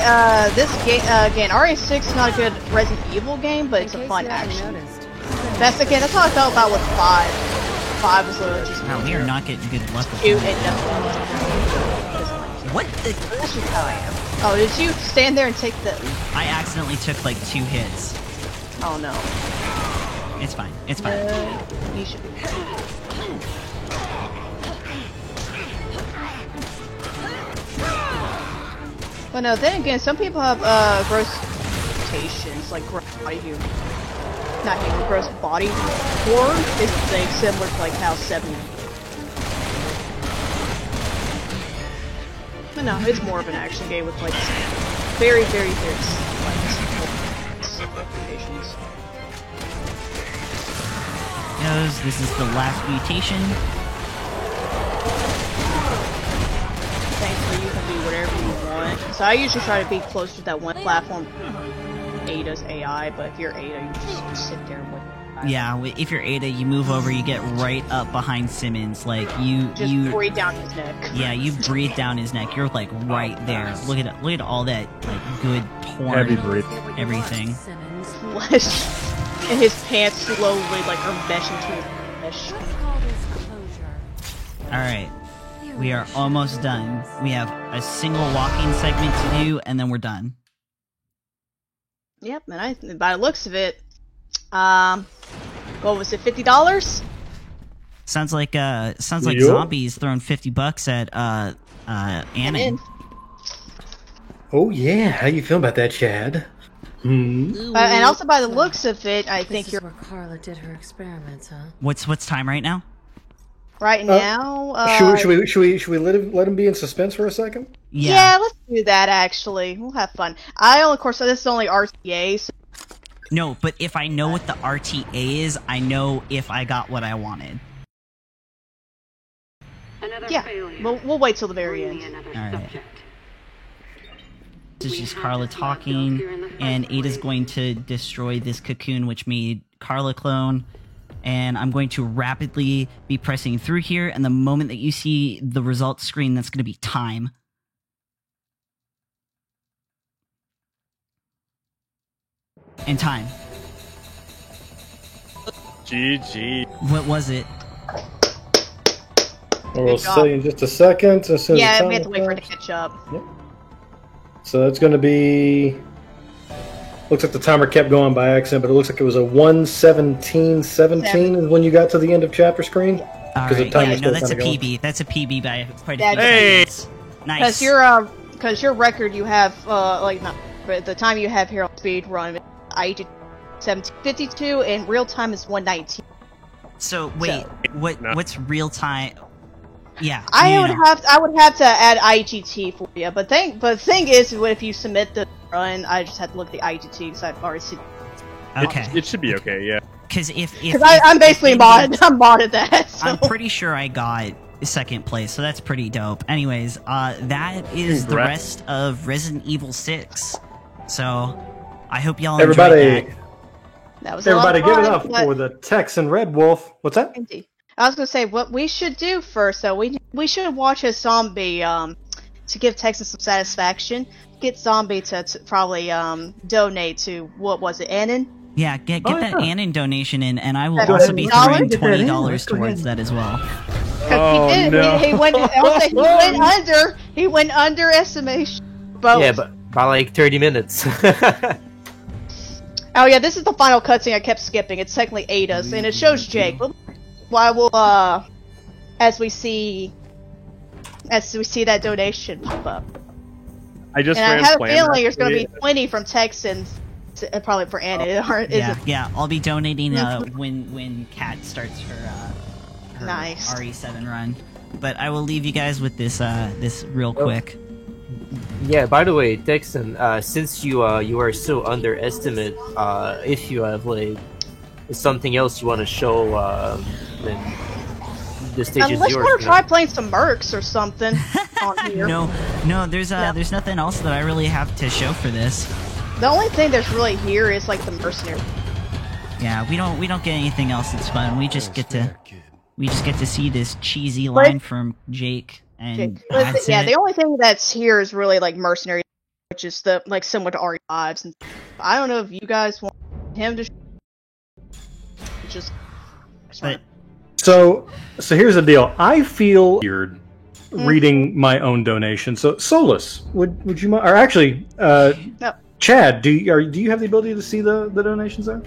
[SPEAKER 4] this game, again, RE6 is not a good Resident Evil game, but it's a fun action. That's how I felt about with 5. 5 was literally just
[SPEAKER 3] Wow, we are not getting good luck with
[SPEAKER 4] shoot
[SPEAKER 3] that.
[SPEAKER 4] and nothing.
[SPEAKER 3] What the?
[SPEAKER 4] That's just how I am. Oh, did you stand there and take the...
[SPEAKER 3] I accidentally took like 2 hits.
[SPEAKER 4] Oh no.
[SPEAKER 3] It's fine. It's fine.
[SPEAKER 4] You should be... But no, then again, some people have gross mutations, like gross body humor. Not humor, gross body horror is the thing, similar to like how 7. But no, it's more of an action game with like very, very, very simple mutations.
[SPEAKER 3] This is the last mutation.
[SPEAKER 4] Thankfully, you can do whatever you want. So I usually try to be close to that one platform. Ada's AI, but if you're Ada, you just sit there and wait.
[SPEAKER 3] Yeah, if you're Ada, you move over, you get right up behind Simmons. Like you
[SPEAKER 4] breathe down his neck.
[SPEAKER 3] Yeah, you breathe down his neck. You're like right there. Look at all that like good torn
[SPEAKER 1] Heavy breathe.
[SPEAKER 3] everything.
[SPEAKER 4] Flesh. And his pants slowly like are meshing to his flesh.
[SPEAKER 3] Alright. We are almost done. We have a single walking segment to do, and then we're done.
[SPEAKER 4] Yep, and by the looks of it, what was it, $50?
[SPEAKER 3] Sounds like
[SPEAKER 1] Yep.
[SPEAKER 3] Zombies throwing $50 at Annan.
[SPEAKER 1] Oh yeah, how you feel about that, Chad? Hmm.
[SPEAKER 4] And also by the looks of it, I think
[SPEAKER 6] This
[SPEAKER 4] you're
[SPEAKER 6] is where Carla did her experiments, huh?
[SPEAKER 3] What's time right now?
[SPEAKER 4] right now.
[SPEAKER 1] Should we let him be in suspense for a second?
[SPEAKER 4] Yeah, let's do that. Actually, we'll have fun. Of course, this is only RTA. So
[SPEAKER 3] No, but if I know what the RTA is, I know if I got what I wanted.
[SPEAKER 4] yeah, we'll wait till the very end.
[SPEAKER 3] Alright. This is just Carla talking, and Ada's going to destroy this cocoon which made Carla clone. And I'm going to rapidly be pressing through here, and the moment that you see the results screen, that's going to be time. And time.
[SPEAKER 5] GG.
[SPEAKER 3] What was it?
[SPEAKER 1] We'll
[SPEAKER 4] job.
[SPEAKER 1] see in just a second. As soon as
[SPEAKER 4] Yeah,
[SPEAKER 1] the
[SPEAKER 4] we have to
[SPEAKER 1] time
[SPEAKER 4] wait for it to
[SPEAKER 1] comes.
[SPEAKER 4] catch up.
[SPEAKER 1] So it's going to be Looks like the timer kept going by accident, but it looks like it was a 1:17:17 is when you got to the end of chapter screen.
[SPEAKER 3] All
[SPEAKER 1] the
[SPEAKER 3] right,
[SPEAKER 1] time
[SPEAKER 3] yeah,
[SPEAKER 1] was
[SPEAKER 3] no,
[SPEAKER 1] still
[SPEAKER 3] that's a
[SPEAKER 1] kinda going.
[SPEAKER 3] PB. That's a PB by quite a
[SPEAKER 4] Yeah,
[SPEAKER 3] few
[SPEAKER 5] Hey!
[SPEAKER 3] seconds. Nice.
[SPEAKER 4] Because your record you have, but the time you have here on speed run, I did 17:52, and real time is 1:19.
[SPEAKER 3] So wait, what's real time? Yeah,
[SPEAKER 4] I
[SPEAKER 3] no,
[SPEAKER 4] would
[SPEAKER 3] no.
[SPEAKER 4] have to add IGT for you, but the thing is, if you submit the run, I just have to look at the IGT because I've already seen.
[SPEAKER 3] Okay,
[SPEAKER 5] It should be okay, yeah.
[SPEAKER 3] because if
[SPEAKER 4] I'm basically
[SPEAKER 3] if-
[SPEAKER 4] modded. I'm modded that. So.
[SPEAKER 3] I'm pretty sure I got second place, so that's pretty dope. Anyways, that is the
[SPEAKER 5] Congrats.
[SPEAKER 3] rest of Resident Evil 6. So I hope y'all
[SPEAKER 1] Everybody,
[SPEAKER 3] enjoyed that.
[SPEAKER 4] That was a lot
[SPEAKER 1] everybody,
[SPEAKER 4] of
[SPEAKER 1] give it
[SPEAKER 4] fun,
[SPEAKER 1] up
[SPEAKER 4] but-
[SPEAKER 1] for the Texan Red Wolf. What's that?
[SPEAKER 4] Indeed. I was gonna say what we should do first, though. We should watch a zombie to give Texas some satisfaction. Get zombie to probably donate to what was it, Annan?
[SPEAKER 3] Yeah, get
[SPEAKER 1] Oh,
[SPEAKER 3] that
[SPEAKER 1] yeah.
[SPEAKER 3] Annan donation in, and I will
[SPEAKER 4] Go
[SPEAKER 3] also
[SPEAKER 4] ahead.
[SPEAKER 3] be
[SPEAKER 4] $20?
[SPEAKER 3] throwing
[SPEAKER 1] Get that in.
[SPEAKER 3] $20
[SPEAKER 1] Let's go
[SPEAKER 3] towards
[SPEAKER 1] ahead.
[SPEAKER 3] that as well.
[SPEAKER 5] Oh,
[SPEAKER 4] He did.
[SPEAKER 5] no.
[SPEAKER 4] He went. He went under. He went under estimation. Both.
[SPEAKER 8] Yeah, but by like 30 minutes.
[SPEAKER 4] Oh yeah, this is the final cutscene I kept skipping. It's technically Ada's, and it shows Jake. Why will as we see that donation pop up,
[SPEAKER 5] I just
[SPEAKER 4] and I
[SPEAKER 5] ran
[SPEAKER 4] have a
[SPEAKER 5] plan,
[SPEAKER 4] feeling there's going to be
[SPEAKER 5] actually.
[SPEAKER 4] 20 from Texans, probably for Anna.
[SPEAKER 3] Yeah, I'll be donating when Kat starts her
[SPEAKER 4] Nice.
[SPEAKER 3] RE7 run. But I will leave you guys with this real quick.
[SPEAKER 8] Yeah, by the way, Texan, since you are so underestimate, if you have like something else you want to show, then the stage
[SPEAKER 4] Unless
[SPEAKER 8] is
[SPEAKER 4] you
[SPEAKER 8] yours.
[SPEAKER 4] want to try playing some mercs or something on here.
[SPEAKER 3] No, there's nothing else that I really have to show for this.
[SPEAKER 4] The only thing that's really here is like the mercenary.
[SPEAKER 3] Yeah, we don't get anything else that's fun. We just get to see this cheesy line from Jake, and that's
[SPEAKER 4] Yeah,
[SPEAKER 3] it.
[SPEAKER 4] the only thing that's here is really like mercenary, which is the like similar to RE5s. And I don't know if you guys want him to just.
[SPEAKER 3] But
[SPEAKER 1] So here's the deal. I feel weird reading my own donation. So Solus, would you mind? Or actually,
[SPEAKER 4] No.
[SPEAKER 1] Chad, do you have the ability to see the donations there?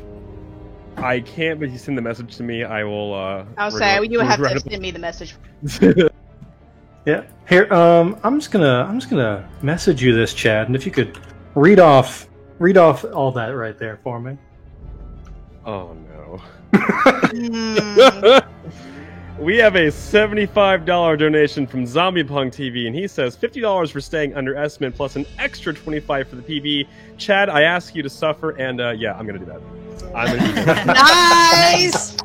[SPEAKER 5] I can't, but you send the message to me, I will,
[SPEAKER 4] I'll say you would have to
[SPEAKER 5] regret-
[SPEAKER 4] send me the message.
[SPEAKER 1] Yeah. Here, I'm just gonna message you this, Chad, and if you could read off all that right there for me.
[SPEAKER 5] Oh, no.
[SPEAKER 4] Hmm.
[SPEAKER 5] We have a $75 donation from Zombie Punk TV, and he says $50 for staying under estimate plus an extra $25 for the PB. Chad, I ask you to suffer, and yeah, I'm gonna do that. I'm gonna do that.
[SPEAKER 4] Nice.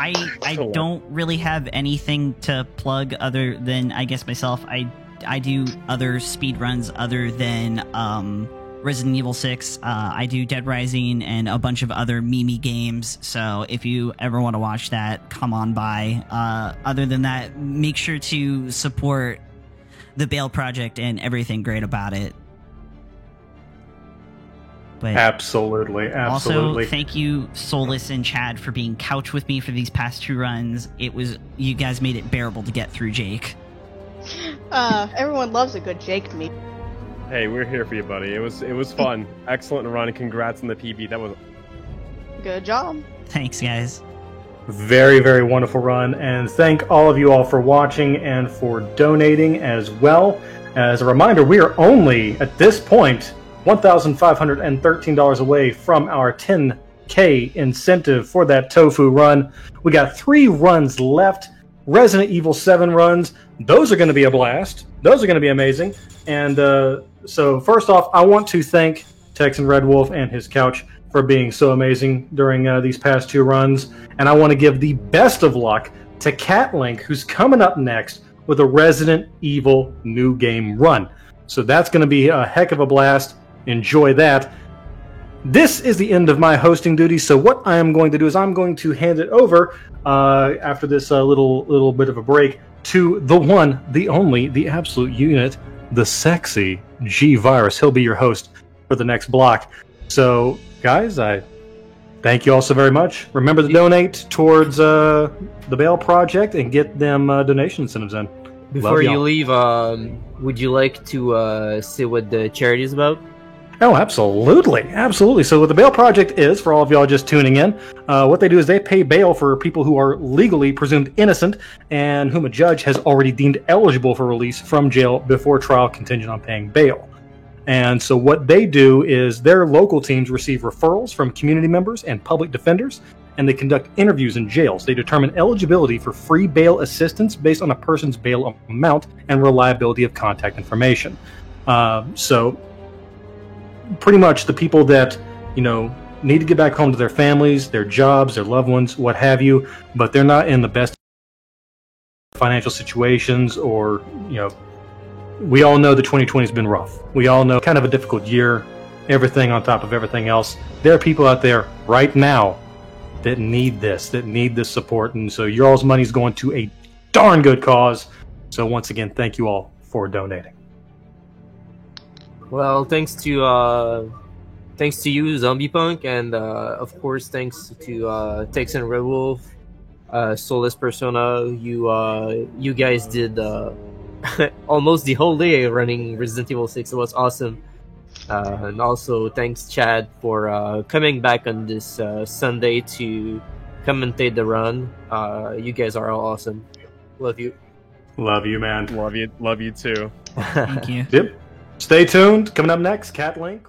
[SPEAKER 3] I don't really have anything to plug other than I guess myself. I do other speed runs other than Resident Evil 6. I do Dead Rising and a bunch of other Mimi games. So if you ever want to watch that, come on by. Other than that, make sure to support the Bale Project and everything great about it. But
[SPEAKER 1] Absolutely.
[SPEAKER 3] also, thank you, Solus and Chad, for being couch with me for these past 2 runs. You guys made it bearable to get through, Jake.
[SPEAKER 4] Everyone loves a good Jake meme.
[SPEAKER 5] Hey, we're here for you, buddy. It was fun. Excellent run, and congrats on the PB. That was
[SPEAKER 4] Good job.
[SPEAKER 3] Thanks, guys.
[SPEAKER 1] Very, very wonderful run, and thank all of you all for watching and for donating as well. As a reminder, we are only, at this point, $1,513 away from our 10K incentive for that tofu run. We got 3 runs left. Resident Evil 7 runs. Those are going to be a blast. Those are going to be amazing. And so first off, I want to thank Texan Red Wolf and his couch for being so amazing during these past 2 runs. And I want to give the best of luck to Catlink, who's coming up next with a Resident Evil new game run. So that's going to be a heck of a blast. Enjoy that. This is the end of my hosting duties, so what I am going to do is I'm going to hand it over after this little bit of a break to the one, the only, the absolute unit, the sexy G-Virus. He'll be your host for the next block. So, guys, I thank you all so very much. Remember to donate towards the Bale Project and get them donation incentives in.
[SPEAKER 8] Before you leave, would you like to say what the charity is about?
[SPEAKER 1] Oh, absolutely. Absolutely. So what the Bail Project is, for all of y'all just tuning in, what they do is they pay bail for people who are legally presumed innocent and whom a judge has already deemed eligible for release from jail before trial contingent on paying bail. And so what they do is their local teams receive referrals from community members and public defenders, and they conduct interviews in jails. They determine eligibility for free bail assistance based on a person's bail amount and reliability of contact information. So pretty much the people that, need to get back home to their families, their jobs, their loved ones, what have you, but they're not in the best financial situations, or, we all know that 2020 has been rough. We all know kind of a difficult year, everything on top of everything else. There are people out there right now that need this support, and so your all's money is going to a darn good cause. So once again, thank you all for donating.
[SPEAKER 8] Well, thanks to you, Zombie Punk, and of course thanks to Tex and Red Wolf, Soulless Persona. You guys did almost the whole day running Resident Evil 6. It was awesome. And also thanks, Chad, for coming back on this Sunday to commentate the run. You guys are all awesome. Love you.
[SPEAKER 1] Love you, man.
[SPEAKER 5] Love you too.
[SPEAKER 3] Thank you.
[SPEAKER 1] Yep. Stay tuned. Coming up next, Cat Link.